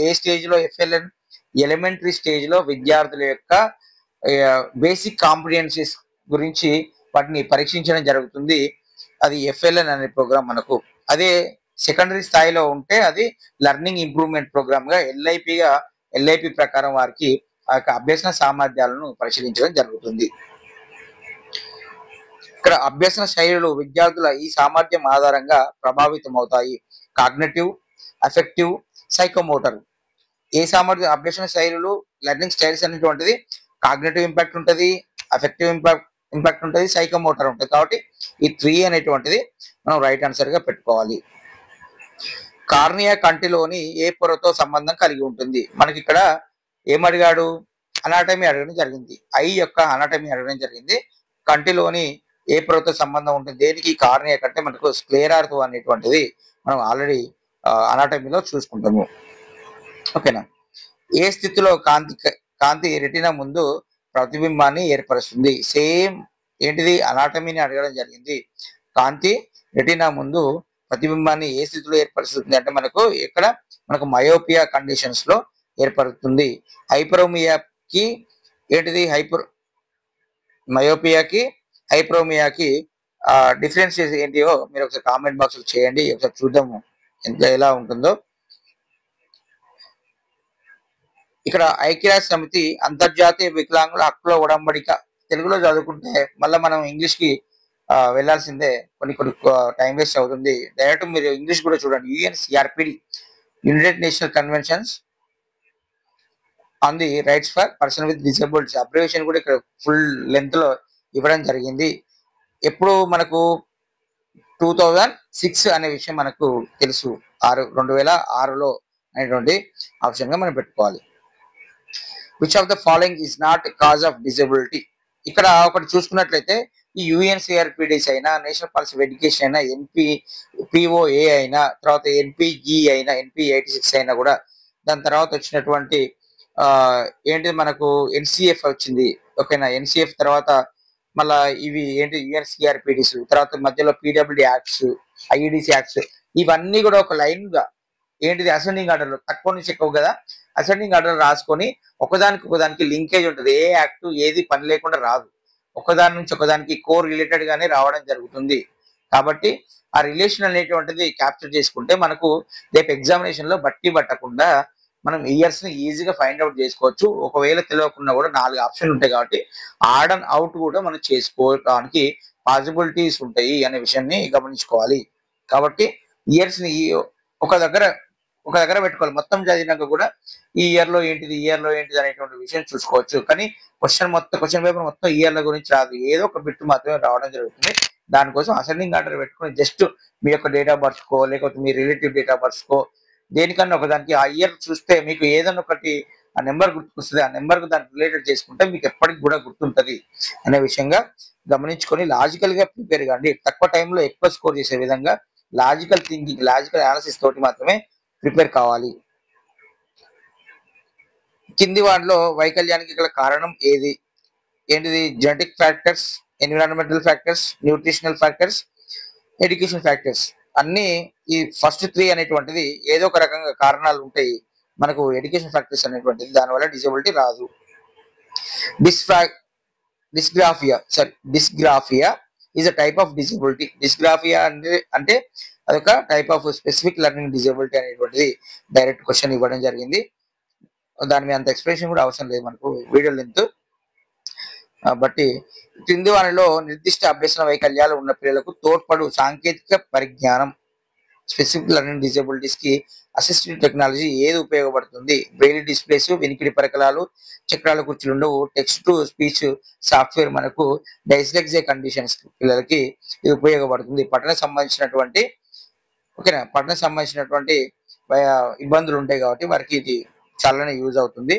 ఏ స్టేజ్ లో ఎఫ్ఎల్ఎన్ ఎలిమెంటరీ స్టేజ్ లో విద్యార్థుల యొక్క బేసిక్ కాంప్రిహెన్సెస్ గురించి వాటిని పరీక్షించడం జరుగుతుంది. అది ఎఫ్ఎల్ఎన్ అనే ప్రోగ్రామ్ మనకు. అదే సెకండరీ స్థాయిలో ఉంటే అది లెర్నింగ్ ఇంప్రూవ్మెంట్ ప్రోగ్రామ్ గా ఎల్ఐపి ప్రకారం వారికి ఆ యొక్క అభ్యసన సామర్థ్యాలను పరిశీలించడం జరుగుతుంది. ఇక్కడ అభ్యసన శైలులు విద్యార్థుల ఈ సామర్థ్యం ఆధారంగా ప్రభావితం అవుతాయి. Cognitive, affective, psychomotor. ఏ సామర్థ్యం అభ్యసన శైలులు లెర్నింగ్ స్టైల్స్ అనేటువంటిది కాగ్నిటివ్ ఇంపాక్ట్ ఉంటుంది, అఫెక్టివ్ ఇంపాక్ట్ ఉంటుంది, సైకోమోటర్ ఉంటుంది. కాబట్టి ఈ 3 అనేటువంటిది మనం రైట్ ఆన్సర్ గా పెట్టుకోవాలి. కార్నియా కంటిలోని ఏ పొరతో సంబంధం కలిగి ఉంటుంది. మనకి ఇక్కడ ఏమడిగాడు, అనాటమీ అడగడం జరిగింది. ఐ యొక్క అనాటమీ అడగడం జరిగింది. కంటిలోని ఏ పొరతో సంబంధం ఉంటుంది, దేనికి కార్నియా కంటే మనకు స్క్లెరాతో అనేటువంటిది మనం ఆల్రెడీ అనాటమీలో చూసుకుంటాము. ఓకేనా. ఏ స్థితిలో కాంతి రెటీనా ముందు ప్రతిబింబాన్ని ఏర్పరుస్తుంది. సేమ్ ఏంటిది, అనాటమీని అడగడం జరిగింది. కాంతి రెటీనా ముందు ప్రతిబింబాన్ని ఏ స్థితిలో ఏర్పరుస్తుంది అంటే మనకు మయోపియా కండిషన్స్ లో ఏర్పడుతుంది. హైపరోమియాకి ఏంటిది, మయోపియాకి హైపరోమియాకి డిఫరెన్స్ ఏంటియో మీరు ఒకసారి కామెంట్ బాక్స్ లో చేయండి. ఒకసారి చూద్దాము ఎలా ఉంటుందో. ఇక్కడ ఐక్యరాజ్య సమితి అంతర్జాతీయ వికలాంగుల హక్కుల ఉడంబడిక తెలుగులో చదువుకుంటే మళ్ళీ మనం ఇంగ్లీష్ కి వెళ్లాల్సిందే, కొన్ని టైం వేస్ట్ అవుతుంది. డైరెక్ట్ మీరు ఇంగ్లీష్ కూడా చూడండి. UNCRPD, united national conventions on the rights for person with disabilities. Abbreviation కూడా ఇక్కడ ఫుల్ లెంత్ లో ఇవ్వడం జరిగింది. ఎప్పుడు మనకు 2006 అనే విషయం మనకు తెలుసు. 2006లో అనేటువంటి ఆప్షన్ గా మనం పెట్టుకోవాలి. Which of the following is not cause of disability. ఇక్కడ ఒకటి చూసుకున్నట్లయితే ఈ యుఎన్సిఆర్పిడిస్ అయినా, నేషనల్ పాలసీ ఆఫ్ ఎడ్యుకేషన్ అయినా, పిఓఏ అయినా, తర్వాత ఎన్పిజి అయినా, NP86 అయినా కూడా దాని తర్వాత వచ్చినటువంటి ఏంటి మనకు ఎన్సిఎఫ్ వచ్చింది. ఓకేనా. ఎన్సిఎఫ్ తర్వాత మళ్ళా ఇవి ఏంటి యుఎన్సిఆర్పిడిస్, తర్వాత మధ్యలో పిడబ్ల్యూడి యాక్ట్స్, ఐఈడిసి యాక్ట్స్, ఇవన్నీ కూడా ఒక లైన్ గా ఏంటిది అసెండింగ్ ఆర్డర్ లో తక్కువ నుంచి ఎక్కువ కదా, అసెండింగ్ ఆర్డర్ రాసుకొని ఒకదానికి లింకేజ్ ఉంటుంది. ఏ యాక్ట్ ఏది పని లేకుండా రాదు, ఒకదాని నుంచి ఒకదానికి కోర్ రిలేటెడ్ గానే రావడం జరుగుతుంది. కాబట్టి ఆ రిలేషన్ అనేటువంటిది క్యాప్చర్ చేసుకుంటే మనకు రేపు ఎగ్జామినేషన్ లో బట్టి పట్టకుండా మనం ఇయర్స్ ని ఈజీగా ఫైండ్ అవుట్ చేసుకోవచ్చు. ఒకవేళ తెలియకుండా కూడా 4 ఆప్షన్లు ఉంటాయి కాబట్టి ఆడ్ అండ్ అవుట్ కూడా మనం చేసుకోవడానికి పాసిబిలిటీస్ ఉంటాయి అనే విషయాన్ని గమనించుకోవాలి. కాబట్టి ఇయర్స్ ని ఒక దగ్గర పెట్టుకోవాలి. మొత్తం చదివినాక కూడా ఈ ఇయర్ లో ఏంటిది అనేటువంటి విషయం చూసుకోవచ్చు. కానీ క్వశ్చన్ పేపర్ మొత్తం ఇయర్ల గురించి రాదు, ఏదో ఒక బిట్ మాత్రమే రావడం జరుగుతుంది. దానికోసం అసెండింగ్ ఆర్డర్ పెట్టుకుని జస్ట్ మీ యొక్క డేట్ ఆఫ్ బర్త్ కో లేకపోతే మీ రిలేటివ్ డేట్ ఆఫ్ బర్త్ కో దేనికన్నా ఒకదానికి ఆ ఇయర్ చూస్తే మీకు ఏదన్నా ఒకటి ఆ నెంబర్ గుర్తుకొస్తుంది. ఆ నెంబర్ కు దాన్ని రిలేటెడ్ చేసుకుంటే మీకు ఎప్పటికి కూడా గుర్తుంటది అనే విషయంగా గమనించుకొని లాజికల్ గా ప్రిపేర్ కాండి. తక్కువ టైంలో ఎక్కువ స్కోర్ చేసే విధంగా లాజికల్ థింకింగ్, లాజికల్ అనాలిసిస్ తోటి మాత్రమే ప్రిపేర్ కావాలి. కింది వాటిలో వైకల్యానికి గల కారణం ఏంటిది, genetic factors, environmental factors, nutritional factors, education factors. అన్ని ఈ ఫస్ట్ 3 అనేటువంటిది ఏదో ఒక రకంగా కారణాలు ఉంటాయి. మనకు ఎడ్యుకేషన్ ఫ్యాక్టర్స్ అనేటువంటిది దానివల్ల డిజబిలిటీ రాదు. Dysgraphia is a type of disability. Dysgraphia అంటే అదొక type of specific learning disability అనేటువంటిది డైరెక్ట్ క్వశ్చన్ ఇవ్వడం జరిగింది. దాని మీద అంత ఎక్స్ప్లెనేషన్ కూడా అవసరం లేదు మనకు, వీడియో లెంత్ బట్టి. క్రింది వారిలో నిర్దిష్ట అభ్యసన వైకల్యాలు ఉన్న పిల్లలకు తోడ్పడు సాంకేతిక పరిజ్ఞానం, స్పెసిఫిక్ లెర్నింగ్ డిజబిలిటీస్ కి అసిస్టివ్ టెక్నాలజీ ఏది ఉపయోగపడుతుంది. బ్రెయిలీ డిస్ప్లేస్, వినికిడి పరికరాలు, చక్రాల కుర్చీలు ఉండవు. టెక్స్ట్ టు స్పీచ్ సాఫ్ట్వేర్ మనకు డైస్లెక్సియా కండిషన్స్ పిల్లలకి ఇది ఉపయోగపడుతుంది. పఠన సంబంధించినటువంటి ఇబ్బందులు ఉంటాయి కాబట్టి వారికి ఇది చాలానే యూజ్ అవుతుంది.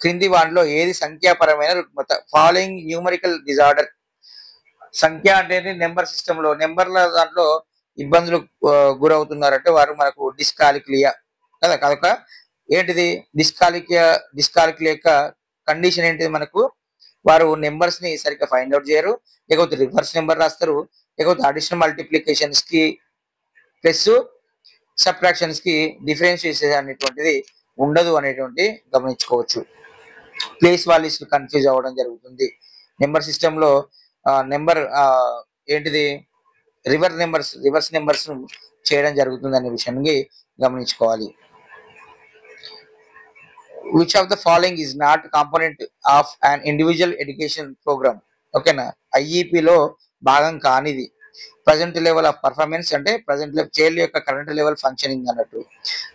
క్రింది వాటిలో ఏది సంఖ్యాపరమైన రుగ్మత? Following numerical disorder. సంఖ్య అంటే నెంబర్ సిస్టమ్ లో నెంబర్ల దాంట్లో ఇబ్బందులు గురవుతున్నారంటే వారు మనకు డిస్కాలిక్లియా కదా. కనుక ఏంటిది డిస్కాలిక్లియా యొక్క కండిషన్ ఏంటిది మనకు? వారు నెంబర్స్ ని సరిగ్గా ఫైండ్ అవుట్ చేయరు, లేకపోతే రివర్స్ నెంబర్ రాస్తారు, లేకపోతే అడిషనల్ మల్టిప్లికేషన్స్ కి ప్లస్ సబ్ట్రాక్షన్స్ కి డిఫరెన్షియేషన్ అనేటువంటిది ఉండదు అనేటువంటి గమనించుకోవచ్చు. ప్లేస్ వాల్యూస్ కన్ఫ్యూజ్ అవ్వడం జరుగుతుంది. నెంబర్ సిస్టమ్ లో నెంబర్ ఏంటిది రివర్స్ నెంబర్స్ చేయడం జరుగుతుంది అనే విషయాన్ని గమనించుకోవాలి. Which of the following is not component of an individual education programme? ఓకేనా, ఐఈపిలో భాగం కానిది. ప్రజెంట్ లెవెల్ ఆఫ్ పర్ఫార్మెన్స్ అంటే ప్రజెంట్ చైల్డ్ యొక్క కరెంట్ లెవెల్ ఫంక్షనింగ్ అన్నట్టు.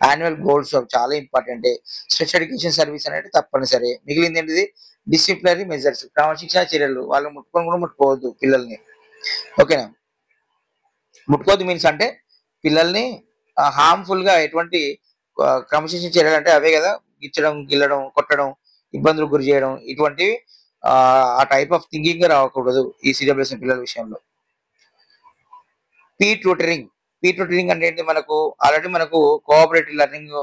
యాన్యువల్ గోల్స్ చాలా ఇంపార్టెంట్. స్పెషల్ ఎడ్యుకేషన్ సర్వీస్ అనేది తప్పనిసరి. మిగిలింది ఏంటిది? డిసిప్లినరీ మెజర్స్, క్రమశిక్షణ చర్యలు. వాళ్ళు ముట్టుకొని కూడా ముట్టుకోవద్దు పిల్లల్ని. ఓకేనా, ముట్టుకోవద్దు మీన్స్ అంటే పిల్లల్ని హార్మ్ఫుల్ గా ఎటువంటి క్రమశిక్షణ చర్యలు అంటే అవే కదా, గిచ్చడం, గిల్లడం, కొట్టడం, ఇబ్బందులు గురి చేయడం, ఇటువంటివి ఆ టైప్ ఆఫ్ థింకింగ్ రాకూడదు ఈ సిడబ్ల్యూఎస్ పిల్లల విషయంలో. P tutoring. పీ ట్యూటరింగ్ అంటే ఏంటి? మనకు ఆల్రెడీ మనకు కోఆపరేటివ్ లెర్నింగ్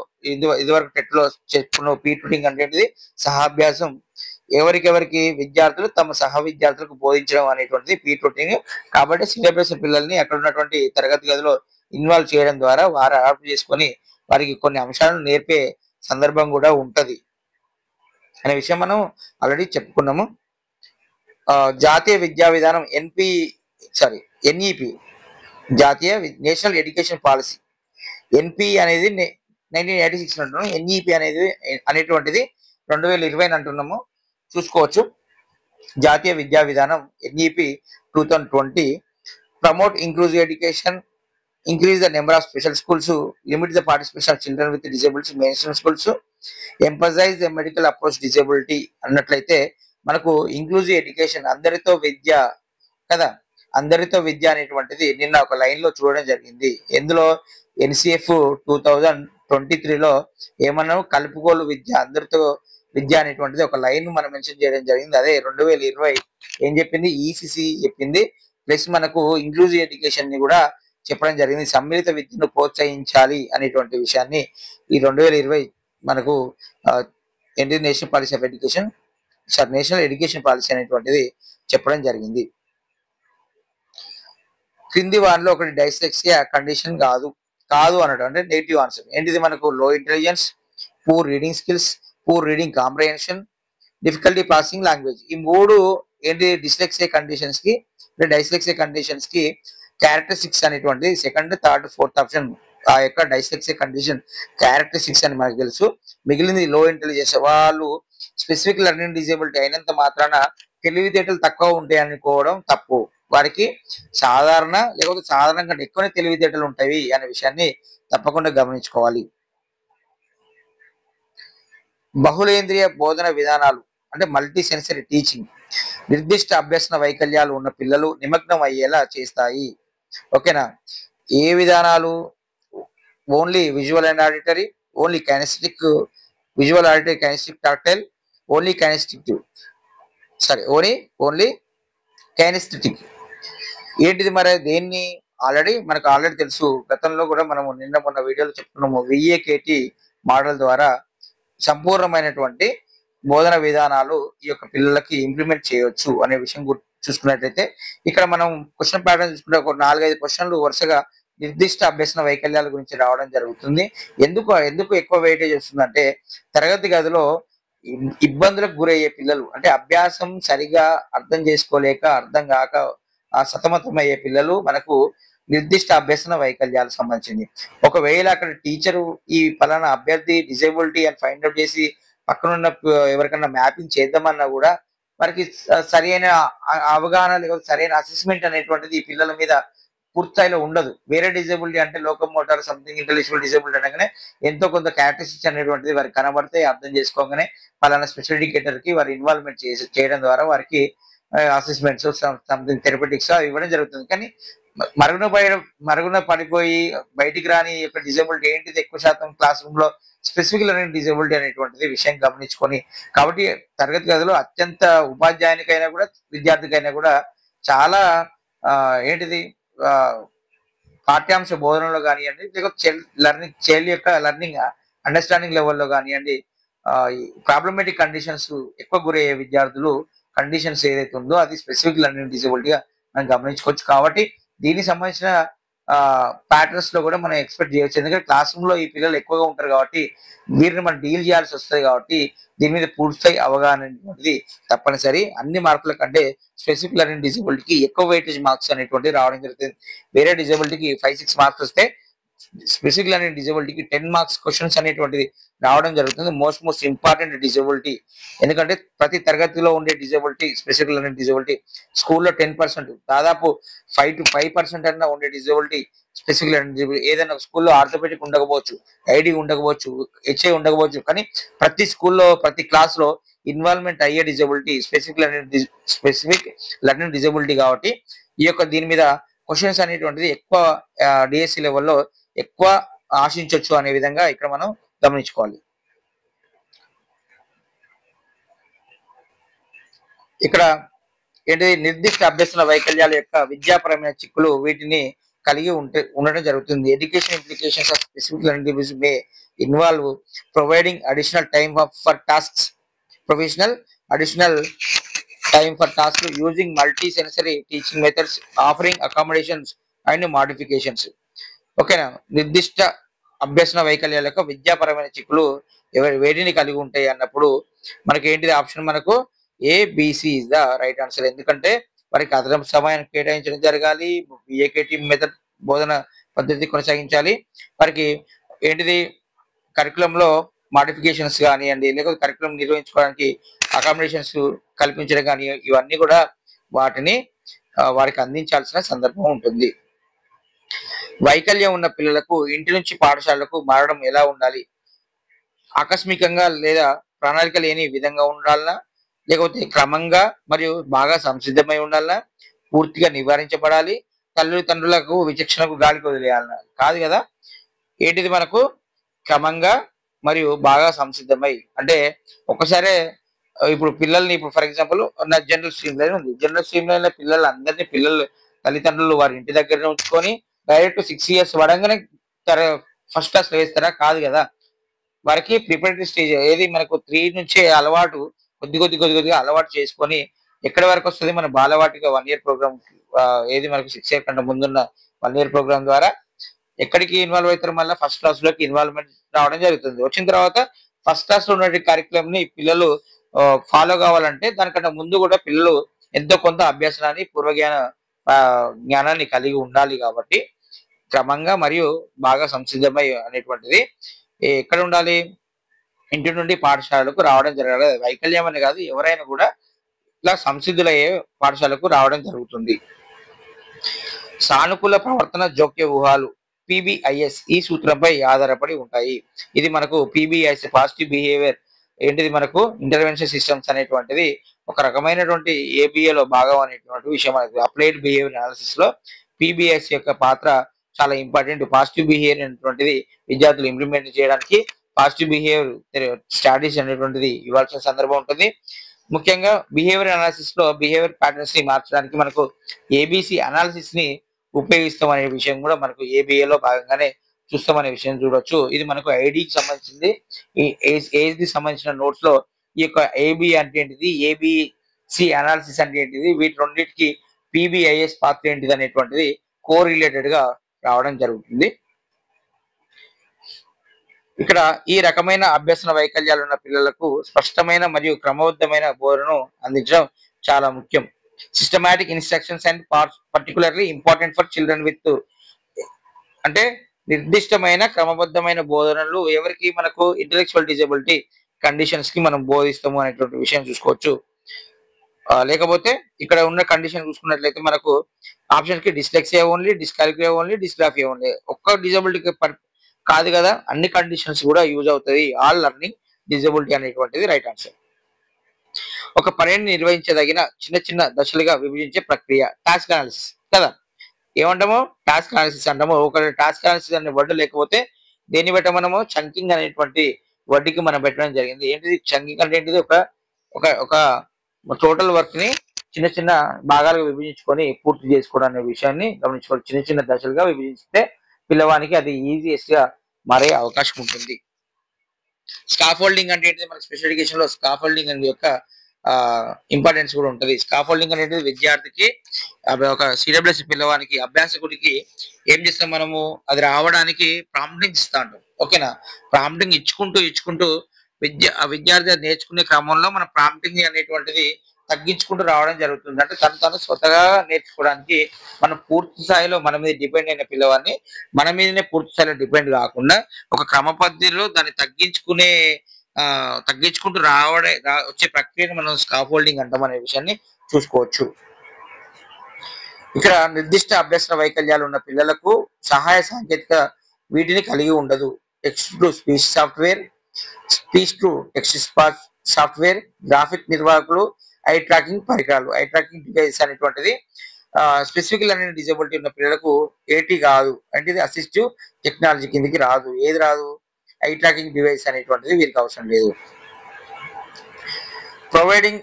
ఇదివరకు టెట్ లో చెప్పుకున్న పీ ట్యూటరింగ్ అంటే ఏంటిది? సహాభ్యాసం. ఎవరికెవరికి? విద్యార్థులు తమ సహ విద్యార్థులకు బోధించడం అనేటువంటిది పీ ట్యూటరింగ్. కాబట్టి సిడబ్ల్యూఎస్ పిల్లల్ని అక్కడ ఉన్నటువంటి తరగతి గదిలో ఇన్వాల్వ్ చేయడం ద్వారా వారు అడాప్ట్ చేసుకొని వారికి కొన్ని అంశాలను నేర్పే సందర్భం కూడా ఉంటది అనే విషయం మనం ఆల్రెడీ చెప్పుకున్నాము. జాతీయ విద్యా విధానం ఎన్ఈపి, జాతీయ నేషనల్ ఎడ్యుకేషన్ పాలసీ. ఎన్పి అనేది 1986 అంటున్నాం, ఎన్ఈపి అనేటువంటిది 2020 అంటున్నాము. చూసుకోవచ్చు. జాతీయ విద్యా విధానం NEP 2020 promote inclusive education, increase the number of special schools, limit the participation of children with disabilities in mainstream schools, emphasize the medical approach disability అన్నట్లయితే మనకు ఇంక్లూజివ్ ఎడ్యుకేషన్, అందరితో విద్య కదా. అందరితో విద్య అనేటువంటిది నిన్న ఒక లైన్ లో చూడడం జరిగింది. ఎందులో? ఎన్సిఎఫ్ 2023లో ఏమన్నాము? కలుపుకోలు విద్య, అందరితో విద్య అనేటువంటిది ఒక లైన్ మనం మెన్షన్ చేయడం జరిగింది. అదే 2020 ఏం చెప్పింది? ఈసిసి చెప్పింది. ప్లస్ మనకు ఇంక్లూజివ్ ఎడ్యుకేషన్ ని కూడా చెప్పడం జరిగింది. సమ్మిళిత విద్యను ప్రోత్సహించాలి అనేటువంటి విషయాన్ని ఈ 2020 మనకు national policy of education national education policy అనేటువంటిది చెప్పడం జరిగింది. క్రింది వారిలో ఒకటి డైస్లెక్సియా కండిషన్ కాదు అనడం అంటే నెగిటివ్ ఆన్సర్. ఏంటిది మనకు? లో intelligence, poor reading skills, poor reading comprehension, difficulty passing language. ఈ మూడు ఏంటి? డిస్లెక్సియా కండిషన్స్ కి, డైస్లెక్సియా కండిషన్స్ కి క్యారెక్టరిస్టిక్స్ అనేటువంటి సెకండ్, థర్డ్, ఫోర్త్ ఆప్షన్ ఆ యొక్క డైస్లెక్సియా కండిషన్ క్యారెక్టరిస్టిక్స్ అని మనకు తెలుసు. మిగిలింది లో ఇంటెలిజెన్స్. వాళ్ళు స్పెసిఫిక్ లెర్నింగ్ డిజేబిలిటీ అయినంత మాత్రాన తెలివితేటలు తక్కువ ఉంటాయి అనుకోవడం తప్పు. వారికి లేకపోతే సాధారణ కంటే ఎక్కువనే తెలివితేటలు ఉంటాయి అనే విషయాన్ని తప్పకుండా గమనించుకోవాలి. బహుళేంద్రియ బోధన విధానాలు అంటే మల్టీ సెన్సరీ టీచింగ్ నిర్దిష్ట అభ్యసన వైకల్యాలు ఉన్న పిల్లలు నిమగ్నం అయ్యేలా చేస్తాయి. ఓకేనా, ఏ విధానాలు? Only visual and auditory, only kinesthetic, visual auditory kinesthetic tactile, only kinesthetic. ఏంటిది మరి? దేన్ని మనకు ఆల్రెడీ తెలుసు. గతంలో కూడా మనము మొన్న వీడియోలో చెప్పుకున్నాము. విఏకేటి మోడల్ ద్వారా సంపూర్ణమైనటువంటి బోధన విధానాలు ఈ యొక్క పిల్లలకి ఇంప్లిమెంట్ చేయొచ్చు అనే విషయం చూసుకున్నట్లయితే ఇక్కడ మనం క్వశ్చన్ ప్యాటర్న్ చూసుకుంటే ఒక 4-5 క్వశ్చన్లు వరుసగా నిర్దిష్ట అభ్యసన వైకల్యాల గురించి రావడం జరుగుతుంది. ఎందుకు ఎక్కువ వెయిటేజ్ వస్తుందంటే తరగతి గదిలో ఇబ్బందులకు గురయ్యే పిల్లలు అంటే అభ్యాసం సరిగా అర్థం చేసుకోలేక, అర్థం కాక సతమతమయ్యే పిల్లలు మనకు నిర్దిష్ట అభ్యసన వైకల్యాలకు సంబంధించింది. ఒకవేళ అక్కడ టీచరు ఈ పలానా అభ్యర్థి డిజేబిలిటీ అని ఫైండ్ అవుట్ చేసి పక్కనున్న ఎవరికన్నా మ్యాపింగ్ చేద్దామన్నా కూడా వారికి సరైన అవగాహన లేకపోతే సరైన అసెస్మెంట్ అనేటువంటిది ఈ పిల్లల మీద పూర్తిస్థాయిలో ఉండదు. వేరే డిజేబిలిటీ అంటే లోకోమోటార్ సంథింగ్ ఇంటెలెక్చువల్ డిజేబిలిటీ అనగానే ఎంతో కొంత క్యారెక్టరిస్టిక్స్ అనేటువంటిది వారికి కనబడితే అర్థం చేసుకోగానే పలానా స్పెషల్ ఎడ్యుకేటర్ కి వారి ఇన్వాల్వ్మెంట్ చేయడం ద్వారా వారికి అసెస్మెంట్స్ సంథింగ్ థెరపెటిక్స్ ఇవ్వడం జరుగుతుంది. కానీ మరుగున పడి మరుగున పడిపోయి బయటికి రాని యొక్క డిజబిలిటీ ఏంటిది, ఎక్కువ శాతం క్లాస్ రూమ్ లో స్పెసిఫిక్ లెర్నింగ్ డిజబిలిటీ అనేటువంటిది విషయం గమనించుకొని, కాబట్టి తరగతి గదిలో అత్యంత ఉపాధ్యాయునికైనా కూడా విద్యార్థికైనా కూడా చాలా ఆ, ఏంటిది ఆ, పాఠ్యాంశ బోధనలో కానివ్వండి, లేకపోతే చైల్డ్ యొక్క లెర్నింగ్ అండర్స్టాండింగ్ లెవెల్లో కానివ్వండి, ప్రాబ్లమేటిక్ కండిషన్స్ ఎక్కువ గురయ్యే విద్యార్థులు కండిషన్స్ ఏదైతే ఉందో అది స్పెసిఫిక్ లెర్నింగ్ డిజబిలిటీగా మనం గమనించుకోవచ్చు. కాబట్టి దీనికి సంబంధించిన ప్యాటర్న్స్ లో కూడా మనం ఎక్స్పెక్ట్ చేయొచ్చు, ఎందుకంటే క్లాస్ రూమ్ లో ఈ పిల్లలు ఎక్కువగా ఉంటారు కాబట్టి వీరిని మనం డీల్ చేయాల్సి వస్తుంది. కాబట్టి దీని మీద పూర్తిస్థాయి అవగాహన అనేది తప్పనిసరి. అన్ని మార్కుల కంటే స్పెసిఫిక్ లెర్నింగ్ డిజబిలిటీకి ఎక్కువ వెయిటేజ్ మార్క్స్ అనేటువంటి రావడం జరుగుతుంది. వేరే డిజబిలిటీకి 5-6 మార్క్స్ వస్తే స్పెసిఫిక్ లెర్నింగ్ డిజబిలిటీకి 10 మార్క్స్ క్వశ్చన్స్ అనేటువంటిది రావడం జరుగుతుంది. మోస్ట్ ఇంపార్టెంట్ డిజబిలిటీ, ఎందుకంటే ప్రతి తరగతిలో ఉండే డిజబిలిటీ స్పెసిఫిక్ లెర్నింగ్ డిజబిలిటీ స్కూల్లో 10%, దాదాపు 5% అన్నా ఉండే డిజబిలిటీ స్పెసిఫిక్ లెర్నింగ్ డిజబిలిటీ. ఏదైనా స్కూల్లో ఆర్థోపెడిక్ ఉండకపోవచ్చు, ఐడి ఉండకపోవచ్చు, హెచ్ఐ ఉండకపోవచ్చు, కానీ ప్రతి స్కూల్లో ప్రతి క్లాస్ లో ఇన్వాల్వ్మెంట్ అయ్యే డిజబిలిటీ స్పెసిఫిక్ లెర్నింగ్ డిజబిలిటీ. కాబట్టి ఈ యొక్క దీని మీద క్వశ్చన్స్ అనేటువంటిది ఎక్కువ డిఎస్సి లెవెల్లో ఎక్కువ ఆశించవచ్చు అనే విధంగా ఇక్కడ మనం గమనించుకోవాలి. ఇక్కడ ఏంటి, నిర్దిష్ట అభ్యసన వైకల్యాల యొక్క విద్యాపరమైన చిక్కులు వీటిని కలిగి ఉండడం జరుగుతుంది. Education implications of specific learning May involve providing additional time for tasks, professional additional time for tasks using multi-sensory teaching methods, offering accommodations and modifications. ఓకేనా, నిర్దిష్ట అభ్యసన వైకల్యాల యొక్క విద్యాపరమైన చిక్కులు వేటిని కలిగి ఉంటాయి అన్నప్పుడు మనకి ఏంటిది ఆప్షన్, మనకు ABC is the right answer. ఎందుకంటే వారికి అదనపు సమయాన్ని కేటాయించడం జరగాలి, ఏకేటి మెథడ్ బోధన పద్ధతి కొనసాగించాలి, వారికి ఏంటిది కరికులంలో మాడిఫికేషన్స్ కానివ్వండి, లేకపోతే కరికులం నిర్వహించుకోవడానికి అకామిడేషన్స్ కల్పించడం కానీ, ఇవన్నీ కూడా వాటిని వారికి అందించాల్సిన సందర్భం ఉంటుంది. వైకల్యం ఉన్న పిల్లలకు ఇంటి నుంచి పాఠశాలకు మారడం ఎలా ఉండాలి, ఆకస్మికంగా లేదా ప్రణాళిక లేని విధంగా ఉండాలనా, లేకపోతే క్రమంగా మరియు బాగా సంసిద్ధమై ఉండాలనా, పూర్తిగా నివారించబడాలి, తల్లిదండ్రులకు విచక్షణకు గాలికి వదిలేయాలనా? కాదు కదా, ఏంటిది మనకు క్రమంగా మరియు బాగా సంసిద్ధమై అంటే ఒకసారి ఇప్పుడు పిల్లల్ని, ఇప్పుడు ఫర్ ఎగ్జాంపుల్ నా జనరల్ స్ట్రీమ్ లైన్ ఉంది, జనరల్ స్ట్రీమ్ లైన్ లో పిల్లలు తల్లిదండ్రులు వారి ఇంటి దగ్గర ఉంచుకొని డైరెక్ట్ 6 years పడంగానే ఫస్ట్ క్లాస్ లో వేస్తారా? కాదు కదా, వారికి ప్రిపరేటరీ స్టేజ్ ఏది మనకు 3 నుంచే అలవాటు కొద్దిగా అలవాటు చేసుకొని ఎక్కడి వరకు వస్తుంది మన బాలవాటిగా 1 year ప్రోగ్రామ్, ఏది మనకు 6 year కంటే ముందున్న 1 year ప్రోగ్రామ్ ద్వారా ఎక్కడికి ఇన్వాల్వ్ అవుతారు, మళ్ళీ ఫస్ట్ క్లాస్ లోకి ఇన్వాల్వ్మెంట్ రావడం జరుగుతుంది. వచ్చిన తర్వాత ఫస్ట్ క్లాస్ లో ఉన్న కరికులం ని పిల్లలు ఫాలో కావాలంటే దానికంటే ముందు కూడా పిల్లలు ఎంతో కొంత అభ్యసనాన్ని జ్ఞానాన్ని కలిగి ఉండాలి. కాబట్టి క్రమంగా మరియు బాగా సంసిద్ధమై అనేటువంటిది ఎక్కడ ఉండాలి, ఇంటి నుండి పాఠశాలకు రావడం జరగాలి. వైకల్యం అని కాదు, ఎవరైనా కూడా ఇలా సంసిద్ధులయ్యే పాఠశాలకు రావడం జరుగుతుంది. సానుకూల ప్రవర్తన జోక్య ఊహాలు పిబిఐఎస్ ఈ సూత్రంపై ఆధారపడి ఉంటాయి. ఇది మనకు పిబిఐఎస్ పాజిటివ్ బిహేవియర్ ఏంటిది, మనకు ఇంటర్వెన్షన్ సిస్టమ్స్ అనేటువంటిది ఒక రకమైనటువంటి ఏబిఏలో భాగం అనేటువంటి విషయం. మనకు అప్లైడ్ బిహేవియర్ అనాలిసిస్ లో పిబిఐఎస్ యొక్క పాత్ర చాలా ఇంపార్టెంట్. పాజిటివ్ బిహేవియర్ అనేటువంటిది విద్యార్థులు ఇంప్లిమెంట్ చేయడానికి పాజిటివ్ బిహేవియర్ స్ట్రాటజీస్ అనేటువంటిది ఇవ్వాల్సిన సందర్భం ఉంటుంది. ముఖ్యంగా బిహేవియర్ అనాలిసిస్ లో బిహేవియర్ ప్యాటర్న్స్ ని మార్చడానికి మనకు ఏబిసి అనాలిసిస్ ని ఉపయోగిస్తాం అనే విషయం కూడా మనకు ఏబిఏలో భాగంగానే చూస్తామనే విషయం చూడొచ్చు. ఇది మనకు ఐడికి సంబంధించింది. ఈ ఏజ్ కి సంబంధించిన నోట్స్ లో ఈ యొక్క ఏబి అంటే ఏంటిది, ఏబిసి అనాలిసిస్ అంటే ఏంటిది, వీటి రెండింటికి పిబిఐఎస్ పాత్ర ఏంటిది అనేటువంటిది కో రిలేటెడ్ గా రావడం జరుగుతుంది. ఇక్కడ ఈ రకమైన అభ్యసన వైకల్యాలు ఉన్న పిల్లలకు స్పష్టమైన మరియు క్రమబద్ధమైన బోధనను అందించడం చాలా ముఖ్యం. Systematic instructions and particularly important for children with అంటే నిర్దిష్టమైన క్రమబద్ధమైన బోధనలు ఎవరికి, మనకు ఇంటలెక్చువల్ డిజబిలిటీ కండిషన్స్ కి మనం బోధిస్తాము అనేటువంటి విషయం చూసుకోవచ్చు. లేకపోతే ఇక్కడ ఉన్న కండిషన్ చూసుకున్నట్లయితే మనకు ఆప్షన్ కి dyslexia only, dyscalculia only, dysgraphia only, ఒక్క డిజబిలిటీకి కాదు కదా, అన్ని కండిషన్స్ కూడా యూజ్ అవుతుంది. ఆల్ లెర్నింగ్ డిజబిలిటీ అనేటువంటిది రైట్ ఆన్సర్. ఒక పనిని నిర్వహించదగిన చిన్న చిన్న దశలుగా విభజించే ప్రక్రియ టాస్క్ అనాలిసిస్ కదా. ఏమంటాము? టాస్క్ అనాలిసిస్ అంటాము. ఒక టాస్క్ అనాలిసిస్ అనే వర్డ్ లేకపోతే దేన్ని పెట్టాం మనము? చంకింగ్ అనేటువంటి వర్డ్‌కి మనం పెట్టడం జరిగింది. ఏంటిది చంకింగ్ అంటే ఏంటిది? ఒక ఒక ఒక టోటల్ వర్క్‌ని చిన్న చిన్న భాగాలుగా విభజించుకొని పూర్తి చేసుకోవడం అనే విషయాన్ని గమనించుకోవాలి. చిన్న చిన్న దశలుగా విభజిస్తే పిల్లవానికి అది ఈజీయెస్ట్‌గా మారే అవకాశం ఉంటుంది. స్కాఫోల్డింగ్ అంటే ఏంటిది? మనకి స్పెషల్ ఎడ్యుకేషన్‌లో స్కాఫోల్డింగ్ అనే యొక్క ఇంపార్టెన్స్ కూడా ఉంటది. స్కాఫోల్డింగ్ అనేది విద్యార్థికి ఒక సిడబ్ల్యూఎస్ పిల్లవానికి అభ్యాసకుడికి ఏం చేస్తాం మనము? అది రావడానికి ప్రాంప్టింగ్ ఇస్తా ఉంటాం. ఓకేనా? ప్రాంప్టింగ్ ఇచ్చుకుంటూ ఆ విద్యార్థి అది నేర్చుకునే క్రమంలో మన ప్రాంప్టింగ్ అనేటువంటిది తగ్గించుకుంటూ రావడం జరుగుతుంది. అంటే తను స్వతహాగా నేర్చుకోవడానికి మనం పూర్తి స్థాయిలో మన మీద డిపెండ్ అయిన పిల్లవాడిని మన మీదనే పూర్తి స్థాయిలో డిపెండ్ కాకుండా ఒక క్రమ పద్ధతిలో దాన్ని తగ్గించుకుంటూ వచ్చే ప్రక్రియను మనం స్కాఫోల్డింగ్ అంటాం అనే విషయాన్ని చూసుకోవచ్చు. ఇక్కడ నిర్దిష్ట అభ్యసన వైకల్యాలు ఉన్న పిల్లలకు సహాయ సాంకేతిక వీటిని కలిగి ఉండదు. Text to speech software, speech to text software, graphic నిర్వాహకులు, ఐ ట్రాకింగ్ పరికరాలు, ఐ ట్రాకింగ్ డివైస్ అనేటువంటిది స్పెసిఫిక్ లెర్నింగ్ డిజబిలిటీ ఉన్న పిల్లలకు ఏటీ కాదు. అంటే ఇది అసిస్టివ్ టెక్నాలజీ కిందకి రాదు. ఏది రాదు? ఐ ట్రాకింగ్ డివైస్ అనేటువంటిది వీరికి అవసరం లేదు. ప్రొవైడింగ్